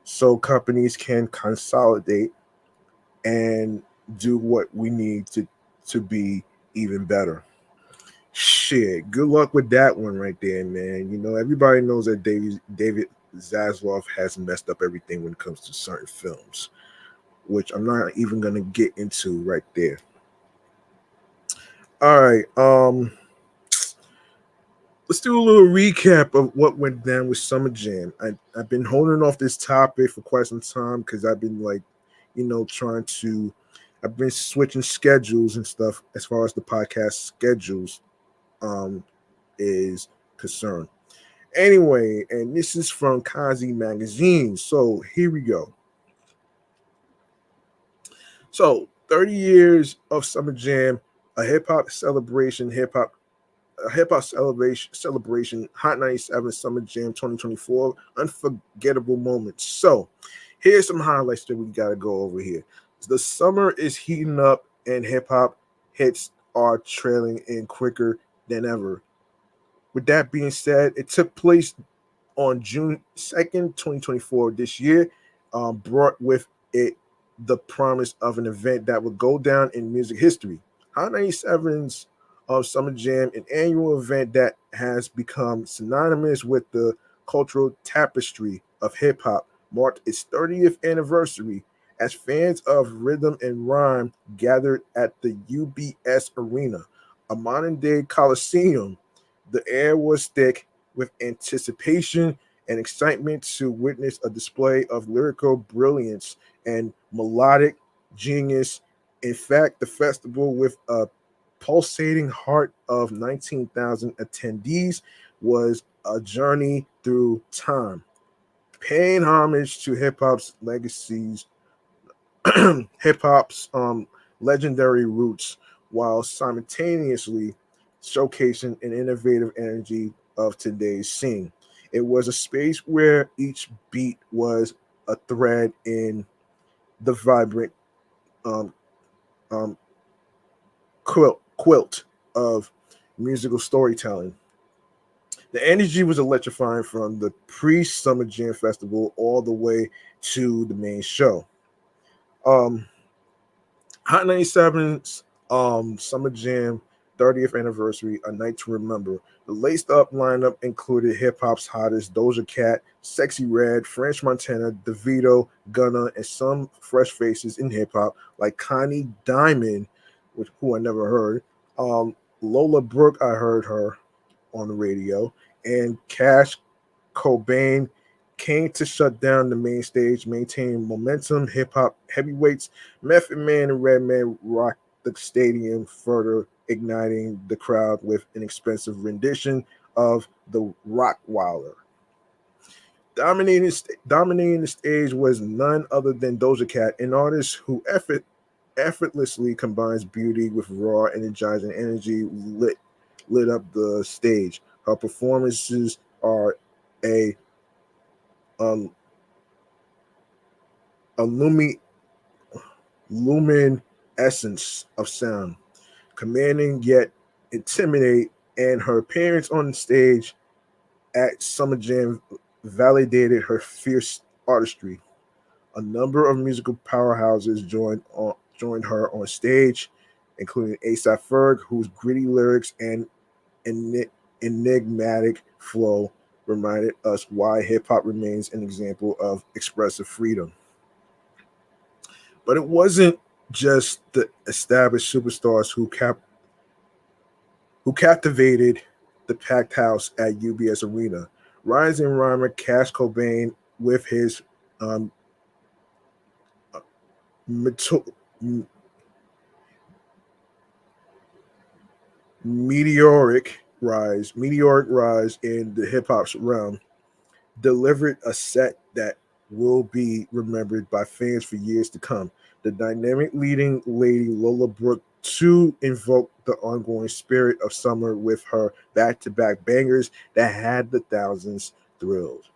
so companies can consolidate and do what we need to be even better." Shit, good luck with that one right there, man. You know, everybody knows that David Zaslav has messed up everything when it comes to certain films, which I'm not even gonna get into right there. All right, let's do a little recap of what went down with Summerjam. I've been holding off this topic for quite some time because I've been like, trying to. I've been switching schedules and stuff as far as the podcast schedules um is concerned. Anyway, and this is from Kazi Magazine. So here we go. So 30 years of Summerjam, a hip hop celebration, Hot 97 Summer Jam 2024, unforgettable moments. So here's some highlights that we gotta go over here. The summer is heating up and hip hop hits are trailing in quicker than ever. With that being said, it took place on June 2nd, 2024, this year, brought with it the promise of an event that would go down in music history. Hot 97's Summer Jam, an annual event that has become synonymous with the cultural tapestry of hip hop, marked its 30th anniversary as fans of rhythm and rhyme gathered at the UBS Arena, a modern day coliseum. The air was thick with anticipation and excitement to witness a display of lyrical brilliance and melodic genius. In fact, the festival, with a pulsating heart of 19,000 attendees, was a journey through time, paying homage to hip hop's legacies, hip hop's legendary roots, while simultaneously showcasing an innovative energy of today's scene. It was a space where each beat was a thread in the vibrant um, um, quilt of musical storytelling. The energy was electrifying from the pre-Summer Jam Festival all the way to the main show. Um, Hot 97's Summer Jam 30th anniversary, a night to remember. The laced up lineup included hip hop's hottest Doja Cat, Sexy Red, French Montana, DeVito, Gunna, and some fresh faces in hip hop like Connie Diamond, who I never heard. Lola Brooke, I heard her on the radio, and Cash Cobain came to shut down the main stage, maintaining momentum. Hip hop heavyweights Method Man and Redman rocked the stadium, further igniting the crowd with an expensive rendition of the Rockwilder. Dominating the stage was none other than Doja Cat, an artist who effortlessly combines beauty with raw, energizing energy, lit up the stage. Her performances are a um, a lumen essence of sound, commanding yet intimidate, and her appearance on stage at Summer Jam validated her fierce artistry. A number of musical powerhouses joined her on stage, including ASAP Ferg, whose gritty lyrics and enigmatic flow reminded us why hip hop remains an example of expressive freedom. But it wasn't just the established superstars who captivated the packed house at UBS Arena. Rising rhymer Cash Cobain, with his um, meto- meteoric rise in the hip hop's realm, delivered a set that will be remembered by fans for years to come. The dynamic leading lady Lola Brooke to invoke the ongoing spirit of summer with her back-to-back bangers that had the thousands thrilled.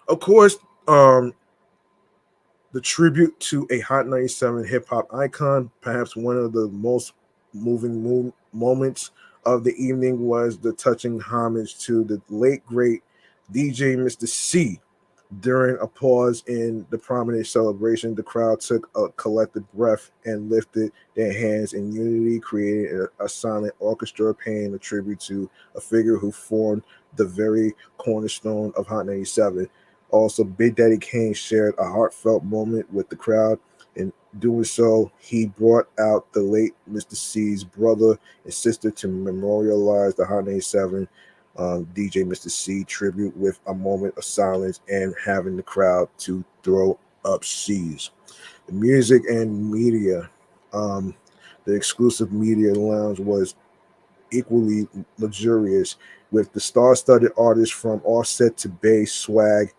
Of course, the tribute to a Hot 97 hip hop icon, perhaps one of the most moments of the evening, was the touching homage to the late great DJ Mr. C. During a pause in the prominent celebration, the crowd took a collective breath and lifted their hands in unity, creating a silent orchestra paying a tribute to a figure who formed the very cornerstone of Hot 97. Also, Big Daddy Kane shared a heartfelt moment with the crowd. In doing so, he brought out the late Mr. C's brother and sister to memorialize the Hot 97 DJ Mr. C tribute with a moment of silence and having the crowd to throw up C's. The music and media, um, the exclusive media lounge was equally luxurious, with the star-studded artists from Offset to Bass Swag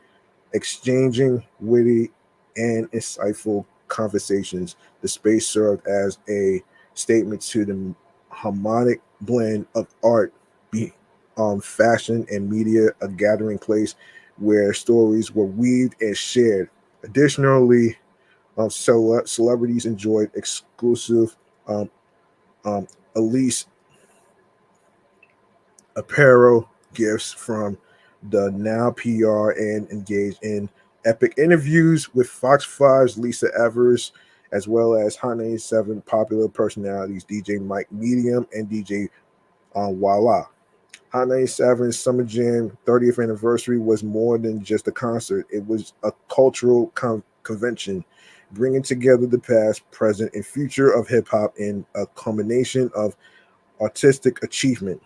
exchanging witty and insightful conversations. The space served as a statement to the harmonic blend of art, be, fashion, and media, a gathering place where stories were weaved and shared. Additionally, celebrities enjoyed exclusive um, um, Elise apparel gifts from the Now PR and engaged in epic interviews with Fox 5's Lisa Evers, as well as Hot 97 popular personalities DJ Mike Medium and DJ Voila. Hot 97 Summer Jam 30th anniversary was more than just a concert. It was a cultural convention, bringing together the past, present, and future of hip hop in a combination of artistic achievement.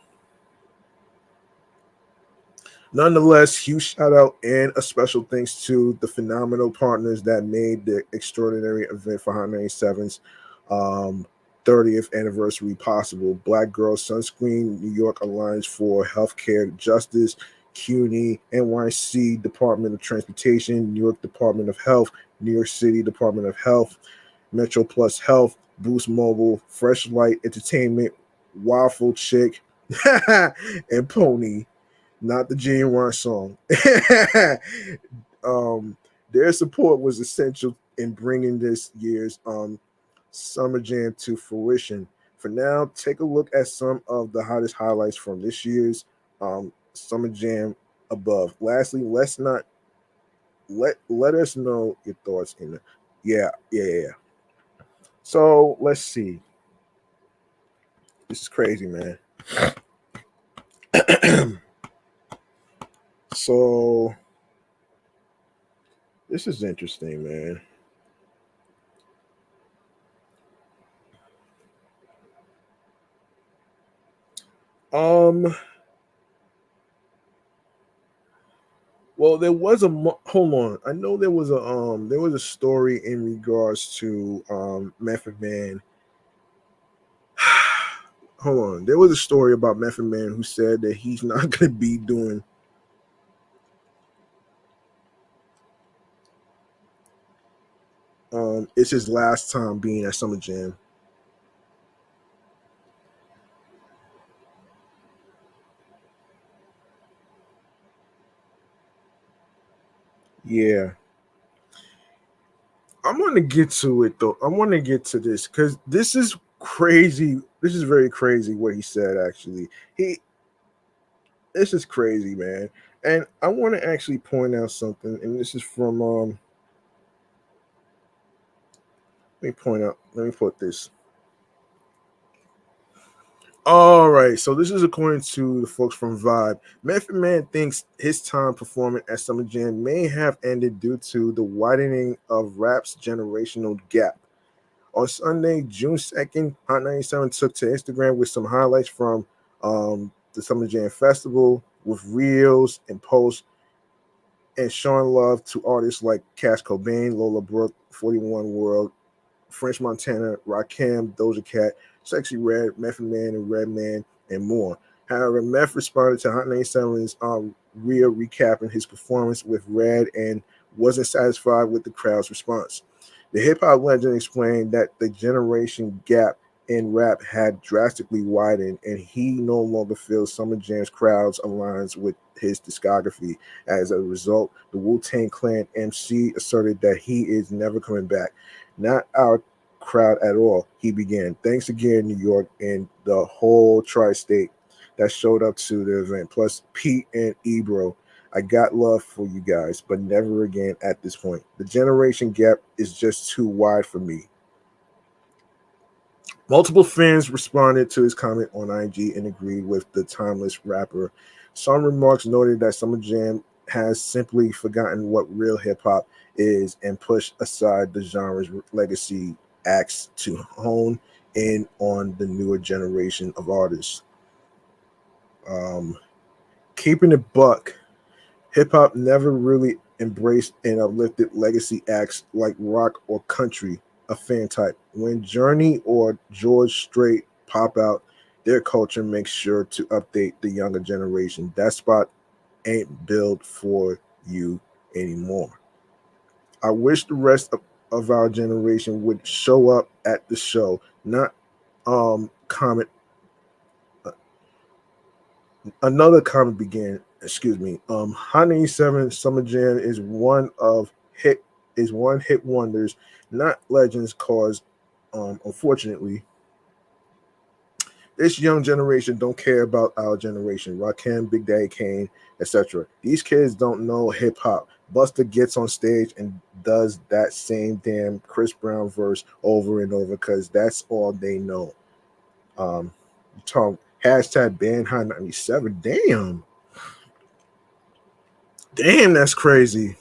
Nonetheless, huge shout out and a special thanks to the phenomenal partners that made the extraordinary event for Hot 97's um, 30th anniversary possible. Black Girl Sunscreen, New York Alliance for Healthcare Justice, CUNY, NYC Department of Transportation, New York Department of Health, New York City Department of Health, Metro Plus Health, Boost Mobile, Fresh Light Entertainment, Waffle Chick, and Pony, not the genuine song. um, their support was essential in bringing this year's Summer Jam to fruition. For now, take a look at some of the hottest highlights from this year's Summer Jam above. Lastly, let's not let us know your thoughts in the yeah. So let's see. This is crazy, man. So this is interesting, man. Um, well, there was a hold on. I know there was a story in regards to Method Man. Hold on, there was a story about Method Man who said that he's not going to be doing. It's his last time being at Summer Jam. Yeah, I'm going to get to it though. I want to get to this because this is crazy. This is very crazy what he said. Actually, he this is crazy, man. And I want to actually point out something, and this is from let me point out. Let me put this. All right, so this is according to the folks from Vibe. Method Man thinks his time performing at Summer Jam may have ended due to the widening of rap's generational gap. On Sunday, June 2nd, Hot 97 took to Instagram with some highlights from the Summer Jam Festival with reels and posts and showing love to artists like Cash Cobain, Lola Brooke, 41 World, French Montana, Rakim, Doja Cat, Sexy Red, Method Man, and Redman, and more. However, Meth responded to Hot 97's Rhea recapping his performance with Red and wasn't satisfied with the crowd's response. The hip hop legend explained that the generation gap in rap had drastically widened, and he no longer feels Summer Jam's crowds aligns with his discography. As a result, the Wu-Tang Clan MC asserted that he is never coming back. Not our crowd at all, he began. Thanks again, New York and the whole tri-state that showed up to the event. Plus Pete and Ebro. I got love for you guys, but never again at this point. The generation gap is just too wide for me. Multiple fans responded to his comment on IG and agreed with the timeless rapper. Some remarks noted that Summer Jam has simply forgotten what real hip hop is and pushed aside the genre's legacy acts to hone in on the newer generation of artists. Um, Keeping it buck, hip hop never really embraced and uplifted legacy acts like rock or country, a fan type. When Journey or George Strait pop out, their culture makes sure to update the younger generation. That spot ain't built for you anymore. I wish the rest of our generation would show up at the show, not comment. Another comment began. Excuse me. Hot 97 Summer Jam is one hit wonders, not legends. Cause, unfortunately, this young generation don't care about our generation. Rakim, Big Daddy Kane, etc. These kids don't know hip hop. Buster gets on stage and does that same damn Chris Brown verse over and over because that's all they know. Um, Tom, Hashtag ban high 97. Damn, that's crazy.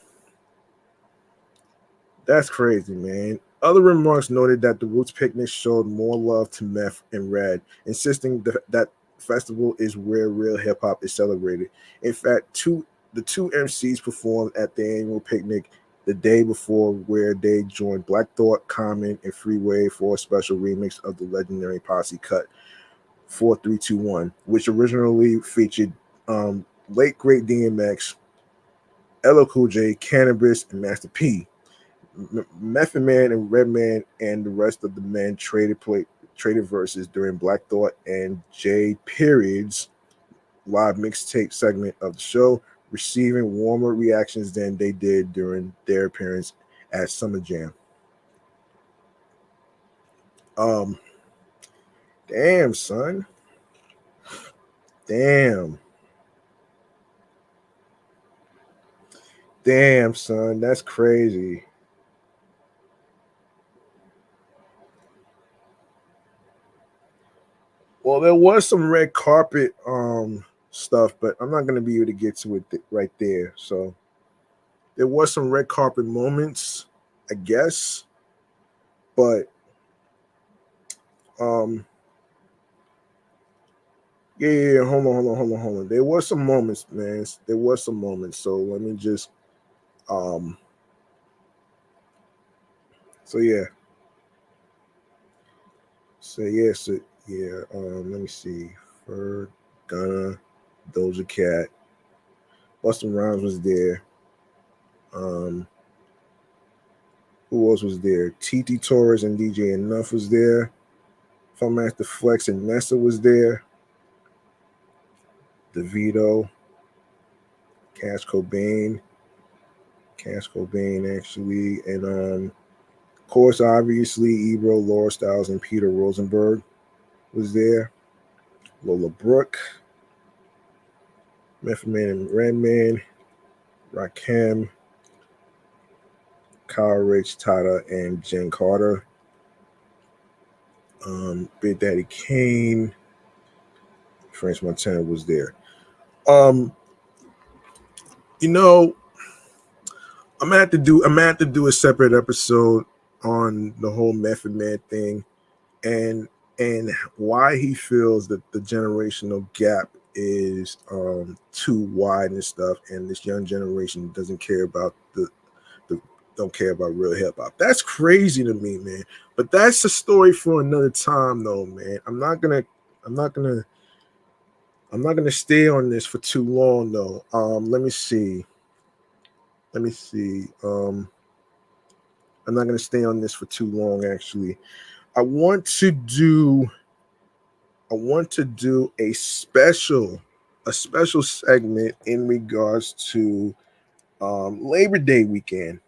That's crazy, man. Other remarks noted that the Roots picnic showed more love to meth and red, insisting that festival is where real hip hop is celebrated. In fact, the two MCs performed at the annual picnic the day before, where they joined Black Thought, Common, and Freeway for a special remix of the legendary Posse cut 4321, which originally featured late great DMX, LL Cool J, Cannabis, and Master P. Method Man and Redman and the rest of the men traded verses during Black Thought and J Period's live mixtape segment of the show, receiving warmer reactions than they did during their appearance at Summerjam. Um, damn, son. Damn. Damn, son. That's crazy. Well, there was some red carpet stuff, but I'm not gonna be able to get to it right there. So there was some red carpet moments, I guess, but um, yeah. Hold on. There was some moments, man. There was some moments. So let me just um, so yeah, yeah. Let me see. Ferg, Gunna, Doja Cat, Busta Rhymes was there. Um, who else was there? TT Torres and DJ Enough was there. Master Flex and Nessa was there. DeVito, Cash Cobain actually, and of course, obviously, Ebro, Laura Styles, and Peter Rosenberg was there. Lola Brooke, Method Man and Redman, Rakim, Kyle Rich, Tata, and Jen Carter. Big Daddy Kane, French Montana was there. Um, you know, I'm gonna have to do a separate episode on the whole Method Man thing and why he feels that the generational gap is too wide and stuff, and this young generation doesn't care about the don't care about real hip hop. That's crazy to me, man. But that's a story for another time, though, man. I'm not gonna I'm not gonna stay on this for too long, though. Let me see. Let me see. I'm not gonna stay on this for too long. Actually, I want to do a special segment in regards to Labor Day weekend.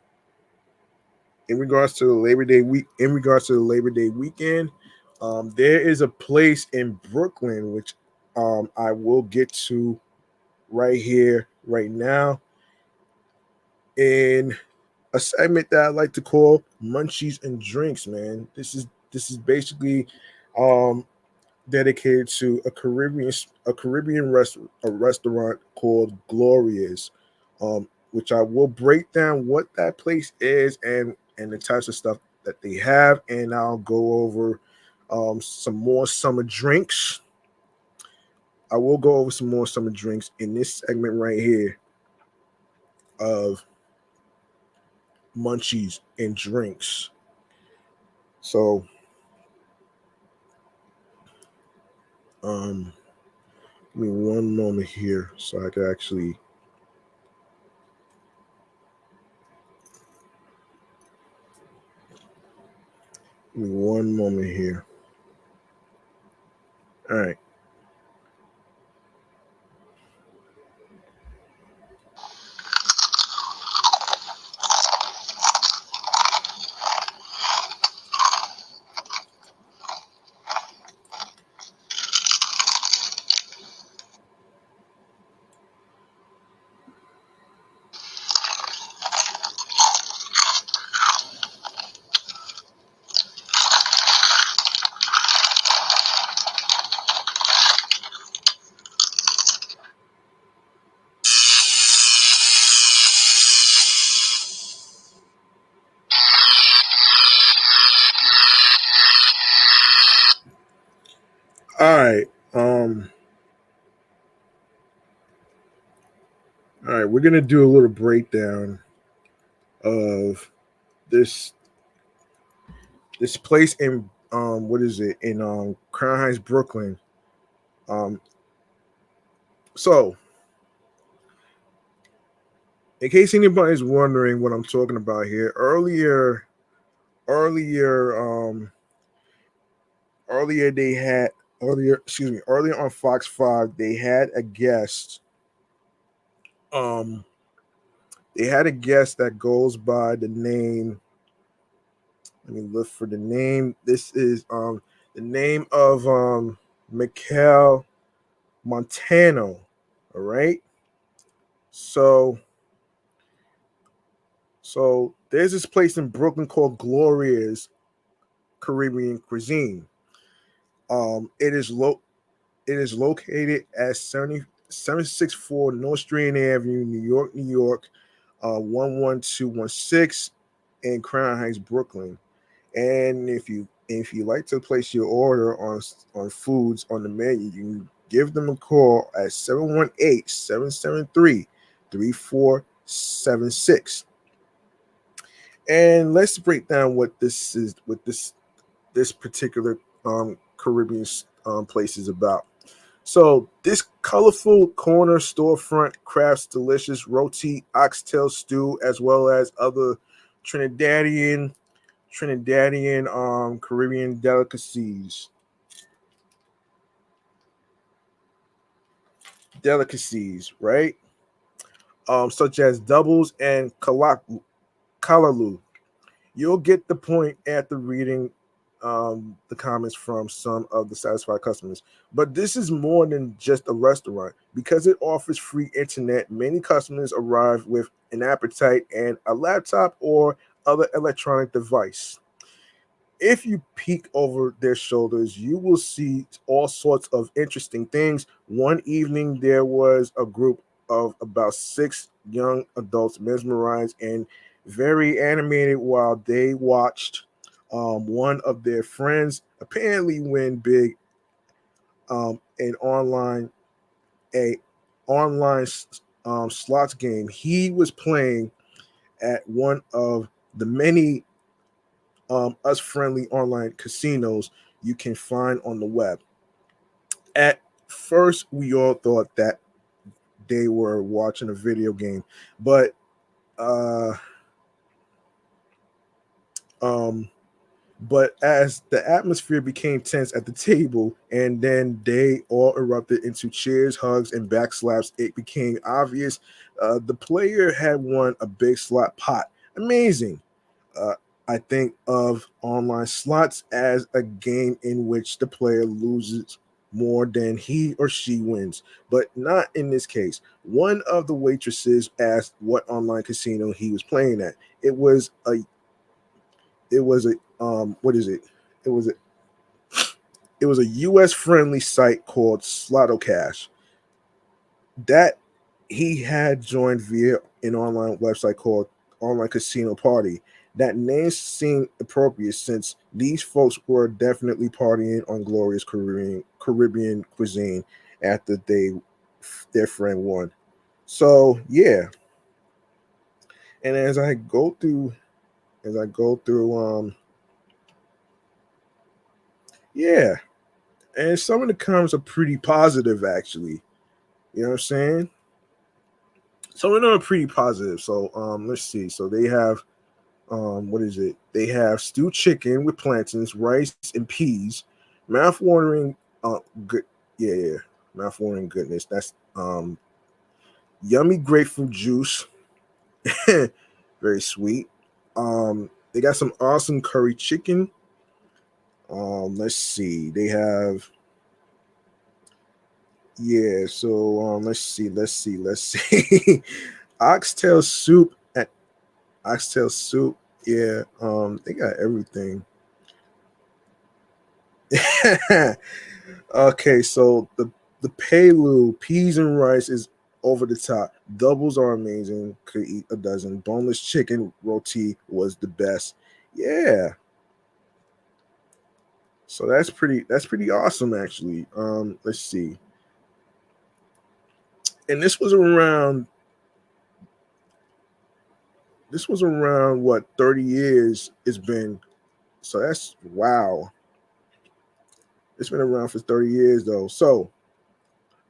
In regards to the Labor Day weekend, there is a place in Brooklyn which I will get to right here, right now, in a segment that I like to call Munchies and Drinks. Man, this is basically um, dedicated to a Caribbean a restaurant called Gloria's, which I will break down what that place is and the types of stuff that they have, and I'll go over some more summer drinks. I will go over some more summer drinks in this segment right here of Munchies and Drinks. So, give me one moment here so I can actually. Give me one moment here. All right. All right. All right. We're gonna do a little breakdown of this this place in what is it in Crown Heights, Brooklyn. Um, so in case anybody's wondering what I'm talking about here, earlier, earlier they had earlier on Fox 5 they had a guest. Um, they had a guest that goes by the name. Let me look for the name. This is the name of Mikhail Montano. All right. So there's this place in Brooklyn called Gloria's Caribbean Cuisine. It is located at 764 North Strand Avenue, New York, 11216 in Crown Heights, Brooklyn. And if you like to place your order on foods on the menu, you can give them a call at 718-773-3476. And let's break down what this particular Caribbean place is about. So this colorful corner storefront crafts delicious roti, oxtail stew, as well as other Trinidadian Caribbean delicacies, right? Such as doubles and kalaloo. You'll get the point after reading the comments from some of the satisfied customers. But this is more than just a restaurant. Because it offers free internet, many customers arrive with an appetite and a laptop or other electronic device. If you peek over their shoulders, you will see all sorts of interesting things. One evening, there was a group of about 6 young adults mesmerized and very animated while they watched one of their friends apparently win big an a online slots game he was playing at one of the many us friendly online casinos you can find on the web. At first, we all thought that they were watching a video game, but uh, um, as the atmosphere became tense at the table, and then they all erupted into cheers, hugs, and backslaps, it became obvious the player had won a big slot pot. Amazing. Uh, I think of online slots as a game in which the player loses more than he or she wins, but not in this case. One of the waitresses asked what online casino he was playing at. It was a, it was a, what is it? It was a, it was a U.S. friendly site called Slotocash that he had joined via an online website called Online Casino Party. That name seemed appropriate since these folks were definitely partying on glorious Caribbean cuisine after their friend won. So yeah, and as I go through, yeah, and some of the comments are pretty positive actually. You know what I'm saying? Some of them are pretty positive. So let's see. So they have what is it? They have stewed chicken with plantains, rice, and peas. Mouth-watering, good, yeah, yeah, mouth-watering goodness. That's yummy grapefruit juice, very sweet. They got some awesome curry chicken. Let's see. They have yeah. So let's see. Oxtail soup at oxtail soup. Yeah. They got everything. Okay, so the Pelu peas and rice is over the top. Doubles are amazing. Could eat a dozen. Boneless chicken roti was the best. Yeah. So that's pretty awesome actually. Let's see. And this was around what 30 years it's been. So that's wow. It's been around for 30 years though. So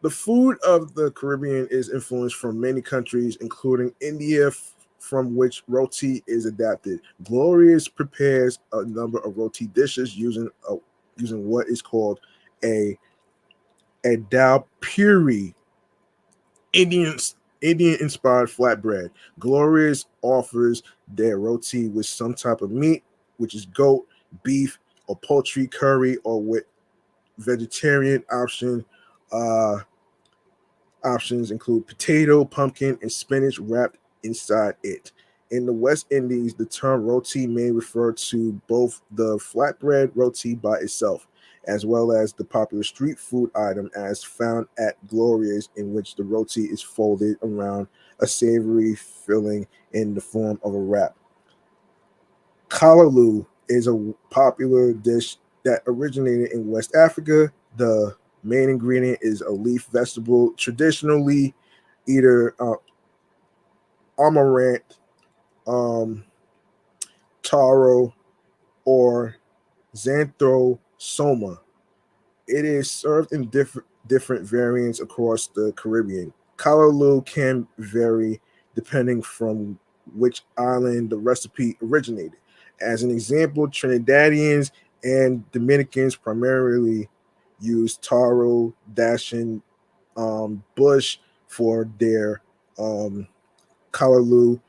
the food of the Caribbean is influenced from many countries, including India, from which roti is adapted. Glorious prepares a number of roti dishes using what is called a a dal puri, Indian Indian inspired flatbread. Glorious offers their roti with some type of meat, which is goat, beef, or poultry curry, or with vegetarian Uh, Options include potato, pumpkin, and spinach wrapped inside it. In the West Indies, the term roti may refer to both the flatbread roti by itself, as well as the popular street food item as found at Gloria's, in which the roti is folded around a savory filling in the form of a wrap. Kalaloo is a popular dish that originated in West Africa. The main ingredient is a leaf vegetable, traditionally either amaranth, um, taro, or xanthosoma. It is served in different variants across the Caribbean. Kalaloo can vary depending from which island the recipe originated. As an example, Trinidadians and Dominicans primarily use taro, dashing bush for their um, kalaloo,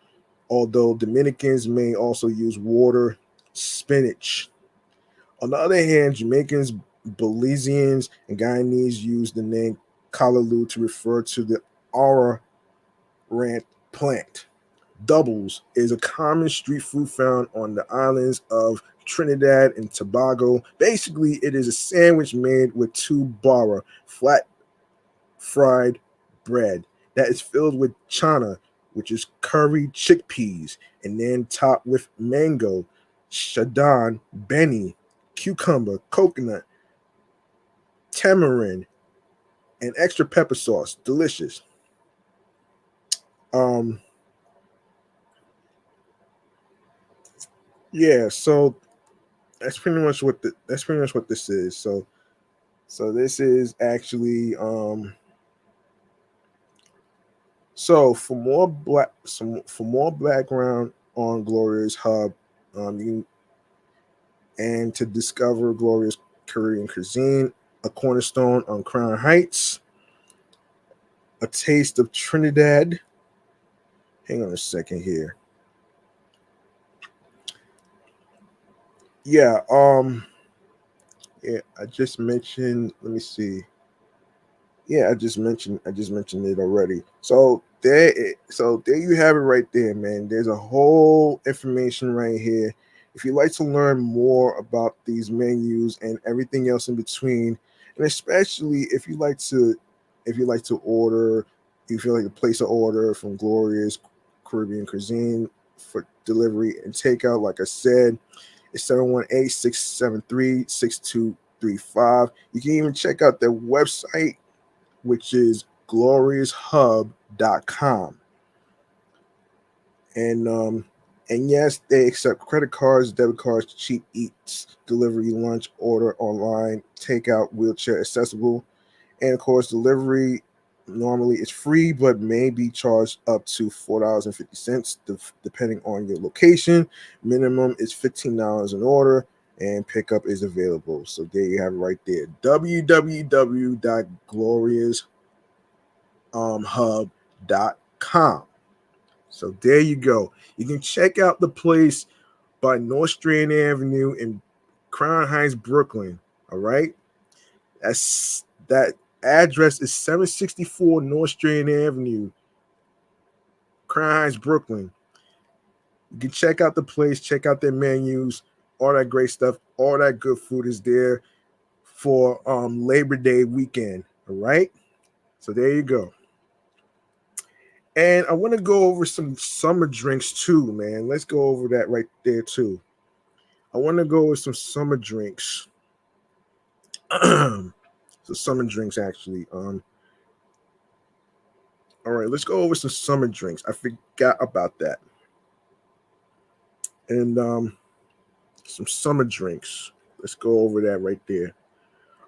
although Dominicans may also use water spinach. On the other hand, Jamaicans, Belizeans, and Guyanese use the name Callaloo to refer to the amaranth plant. Doubles is a common street food found on the islands of Trinidad and Tobago. Basically, it is a sandwich made with two bara, flat fried bread, that is filled with chana, which is curried chickpeas, and then topped with mango, shadan, beni, cucumber, coconut, tamarind, and extra pepper sauce. Delicious. Um, yeah, so that's pretty much what this is. So this is actually so for more background on Glorious Hub, you can and to discover glorious Korean cuisine, a cornerstone on Crown Heights, a taste of Trinidad. Hang on a second here. Yeah, yeah, I just mentioned, let me see. Yeah, I just mentioned it already. So there you have it right there, man. There's a whole information right here. If you'd like to learn more about these menus and everything else in between, and especially if you like to order, you feel like to place an order from Glorious Caribbean Cuisine for delivery and takeout, like I said, it's 718-673-6235. You can even check out their website, which is glorioushub.com. And and yes, they accept credit cards, debit cards, cheap eats, delivery, lunch, order online, takeout, wheelchair accessible. And of course, delivery normally is free, but may be charged up to $4.50 depending on your location. Minimum is $15 an order, and pickup is available. So there you have it right there. www.glorioushub.com. So there you go. You can check out the place by North Strand Avenue in Crown Heights, Brooklyn. All right. That address is 764 North Strand Avenue, Crown Heights, Brooklyn. You can check out the place, check out their menus, all that great stuff. All that good food is there for Labor Day weekend. All right. So there you go. And I want to go over some summer drinks too, man. Let's go over that right there too. I want to go with some summer drinks. So summer drinks actually. All right, let's go over some summer drinks. I forgot about that. And some summer drinks. Let's go over that right there.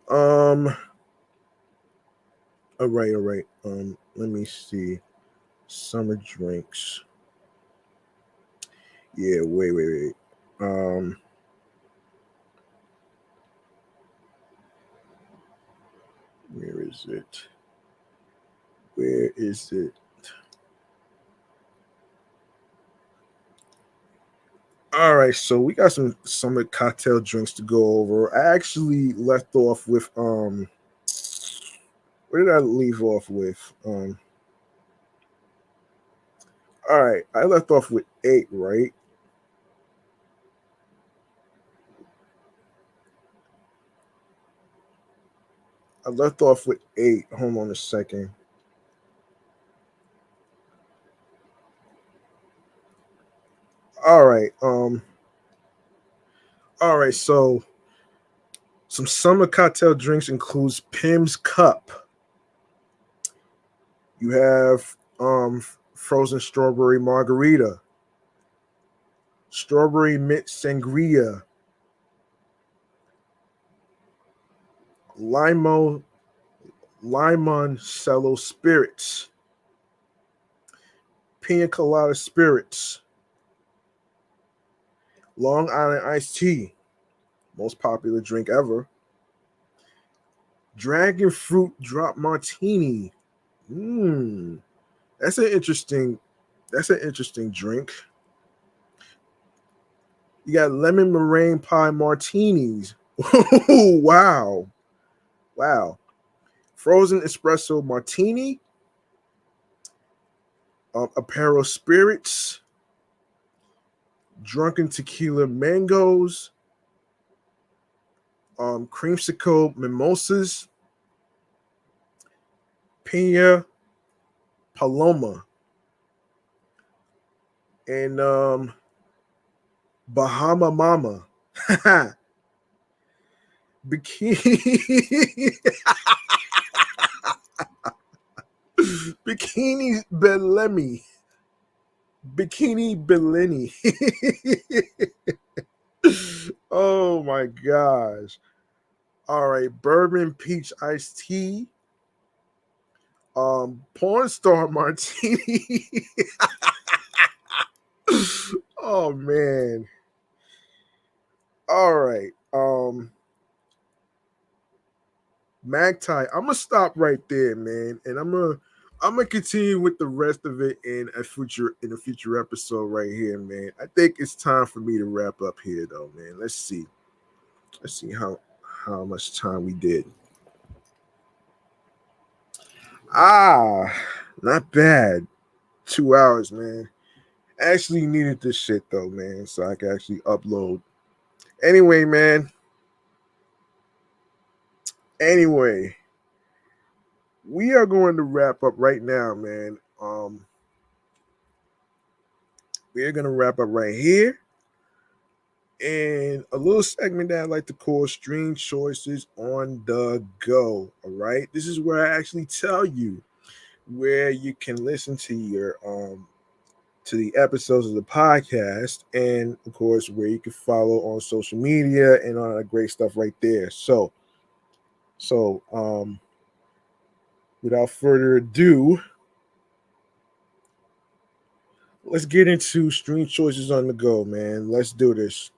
All right, all right. Let me see. Summer drinks. Yeah, wait. Where is it? Where is it? All right, so we got some summer cocktail drinks to go over. I actually left off with where did I leave off with? All right, I left off with 8, right? I left off with 8. Hold on a second. All right, all right, so some summer cocktail drinks includes Pim's Cup. You have frozen strawberry margarita, strawberry mint sangria, limo limon cello spirits, pina colada spirits, Long Island iced tea, most popular drink ever, dragon fruit drop martini. Mmm, that's an interesting. That's an interesting drink. You got lemon meringue pie martinis. Wow, wow. Frozen espresso martini, apero spirits, drunken tequila mangoes, creamsicle mimosas, pina paloma, and Bahama Mama. Bikini Bikini Bellemi. Bikini Bellini. Oh my gosh. All right, bourbon peach iced tea. Porn star martini. Oh man. All right. Magtie, I'm gonna stop right there, man, and I'm gonna continue with the rest of it in a future episode right here, man. I think it's time for me to wrap up here, though, man. Let's see how much time we did. Ah, not bad. 2 hours, man. Actually needed this shit though, man, so I can actually upload. Anyway, man. Anyway, we are going to wrap up right now, man. We are gonna wrap up right here. And a little segment that I like to call Stream Choices on the Go. All right. This is where I actually tell you where you can listen to your to the episodes of the podcast, and of course where you can follow on social media and all that great stuff right there. So without further ado, let's get into Stream Choices on the Go, man. Let's do this.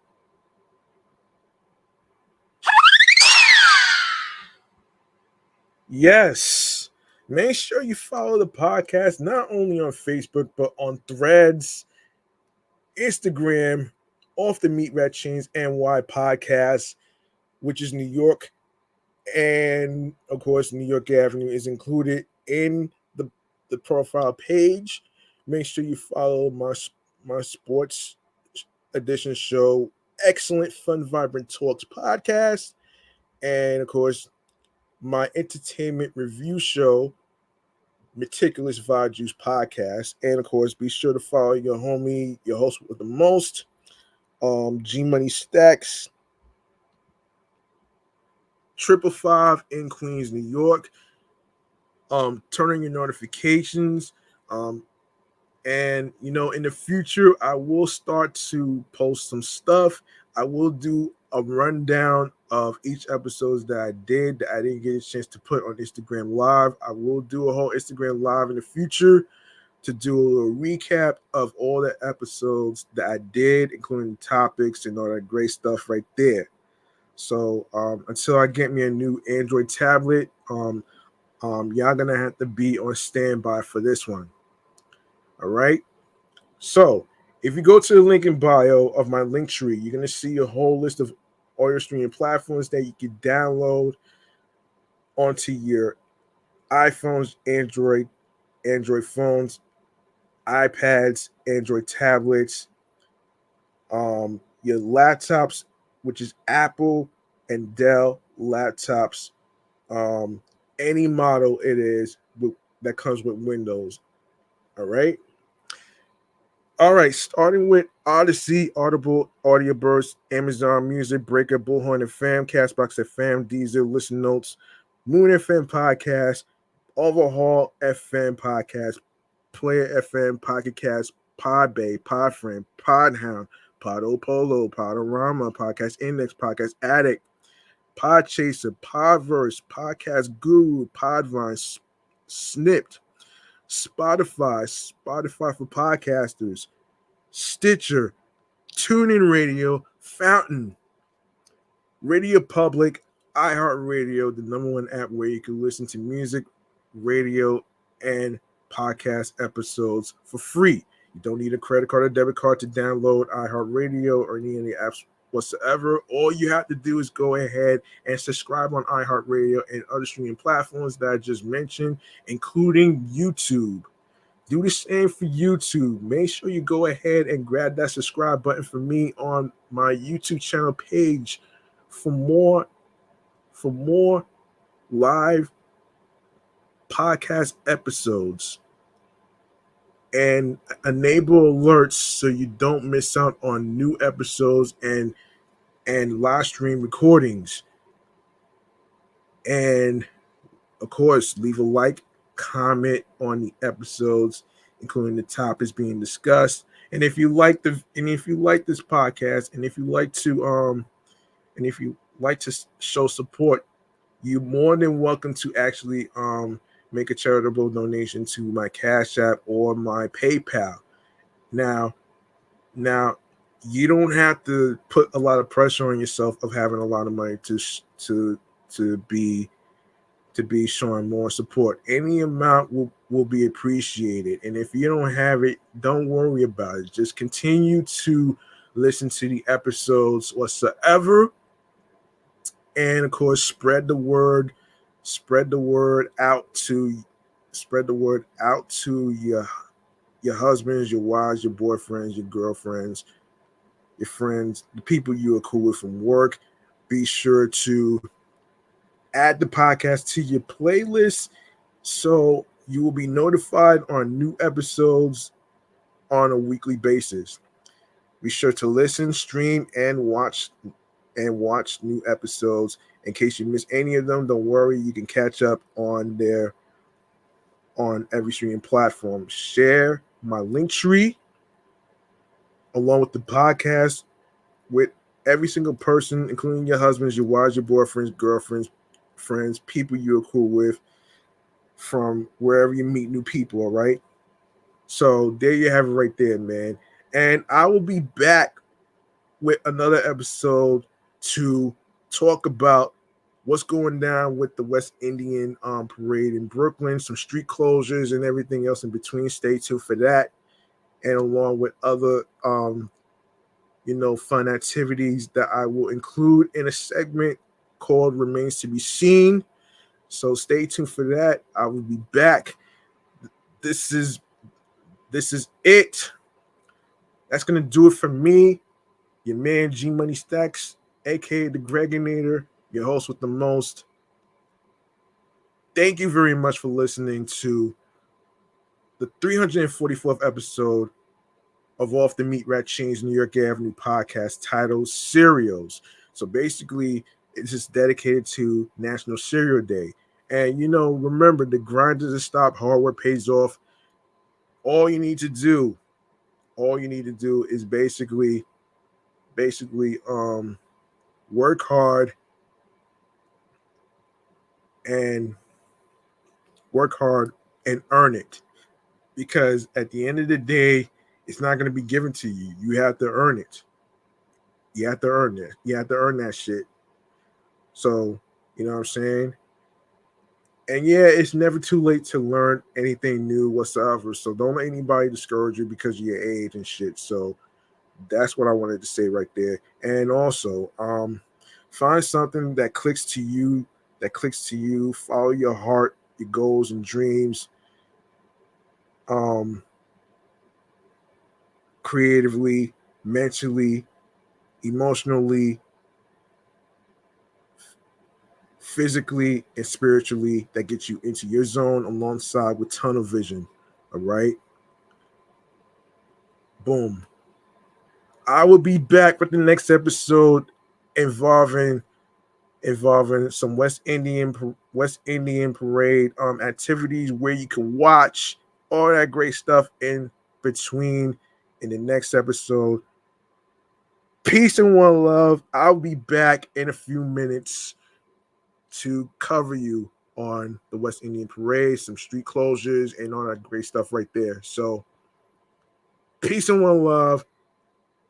Yes. Make sure you follow the podcast not only on Facebook, but on Threads, Instagram, Off the Meat Rat Chainz NY podcast, which is New York. And of course, New York Avenue is included in the profile page. Make sure you follow my sports edition show, Excellent Fun Vibrant Talks podcast. And of course, my entertainment review show, Meticulous Vibe Juice podcast. And of course, be sure to follow your homie, your host with the most, G Money Stacks, 555 in Queens, New York. Turn on your notifications. And in the future, I will start to post some stuff. I will do a rundown of each episodes that I didn't get a chance to put on Instagram Live. I will do a whole Instagram Live in the future to do a little recap of all the episodes that I did, including topics and all that great stuff right there. So until I get me a new Android tablet, y'all gonna have to be on standby for this one. All right. So if you go to the link in bio of my link tree, you're gonna see a whole list of audio streaming platforms that you can download onto your iPhones, Android phones, iPads, Android tablets, your laptops, which is Apple and Dell laptops, any model it is that comes with Windows. All right. All right, starting with Odyssey, Audible, Audioburst, Amazon Music, Breaker, Bullhorn FM, Castbox FM, Deezer, Listen Notes, Moon FM Podcast, Overhaul FM Podcast, Player FM, Pocket Cast, Podbay, Podfriend, Podhound, Podopolo, Podorama, Podcast Index, Podcast Addict, Podchaser, Podverse, Podcast Guru, Podvine, Snipped, Spotify for podcasters, Stitcher, TuneIn Radio, Fountain, Radio Public, iHeartRadio, the number one app where you can listen to music, radio, and podcast episodes for free. You don't need a credit card or debit card to download iHeartRadio or any of the apps whatsoever. All you have to do is go ahead and subscribe on iHeartRadio and other streaming platforms that I just mentioned, including YouTube. Do the same for YouTube. Make sure you go ahead and grab that subscribe button for me on my YouTube channel page for more live podcast episodes, and enable alerts so you don't miss out on new episodes and live stream recordings. And of course, leave a like, comment on the episodes, including the topics being discussed. And if you like this podcast, and if you like to show support, you're more than welcome to actually make a charitable donation to my Cashapp or my PayPal. Now, you don't have to put a lot of pressure on yourself of having a lot of money to be showing more support. Any amount will be appreciated. And if you don't have it, don't worry about it. Just continue to listen to the episodes whatsoever. And of course, spread the word out to your husbands, your wives, your boyfriends, your girlfriends, your friends, the people you are cool with from work. Be sure to add the podcast to your playlist so you will be notified on new episodes on a weekly basis. Be sure to listen, stream, and watch new episodes. In case you miss any of them, don't worry, you can catch up on every streaming platform. Share my link tree along with the podcast with every single person, including your husbands, your wives, your boyfriends, girlfriends, friends, people you're cool with from wherever you meet new people. All right. So there you have it right there, man. And I will be back with another episode to talk about what's going down with the West Indian parade in Brooklyn, some street closures and everything else in between. Stay tuned for that. And along with other fun activities that I will include in a segment called Remains to Be Seen. So stay tuned for that. I will be back. This is it. That's gonna do it for me. Your man G Money Stacks, aka the Greginator, your host with the most. Thank you very much for listening to the 344th episode of Off the Meat Rat Chainz New York Avenue podcast titled Serials. So basically, It's just dedicated to National Cereal Day. And remember, the grind doesn't stop. Hard work pays off. All you need to do, is basically work hard and earn it. Because at the end of the day, it's not going to be given to you. You have to earn it. You have to earn it. You have to earn that shit. So, you know what I'm saying? And yeah, it's never too late to learn anything new whatsoever. So don't let anybody discourage you because of your age and shit. So that's what I wanted to say right there. And also, find something that clicks to you, follow your heart, your goals and dreams, creatively, mentally, emotionally, physically, and spiritually, that gets you into your zone alongside with tunnel vision. All right. Boom. I will be back with the next episode involving some West Indian parade activities where you can watch all that great stuff in between in the next episode. Peace and one love. I'll be back in a few minutes to cover you on the West Indian parade, some street closures, and all that great stuff right there. So peace and one love.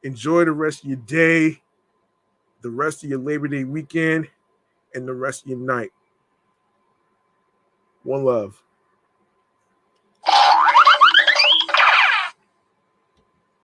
Enjoy the rest of your day, the rest of your Labor Day weekend, and the rest of your night. One love.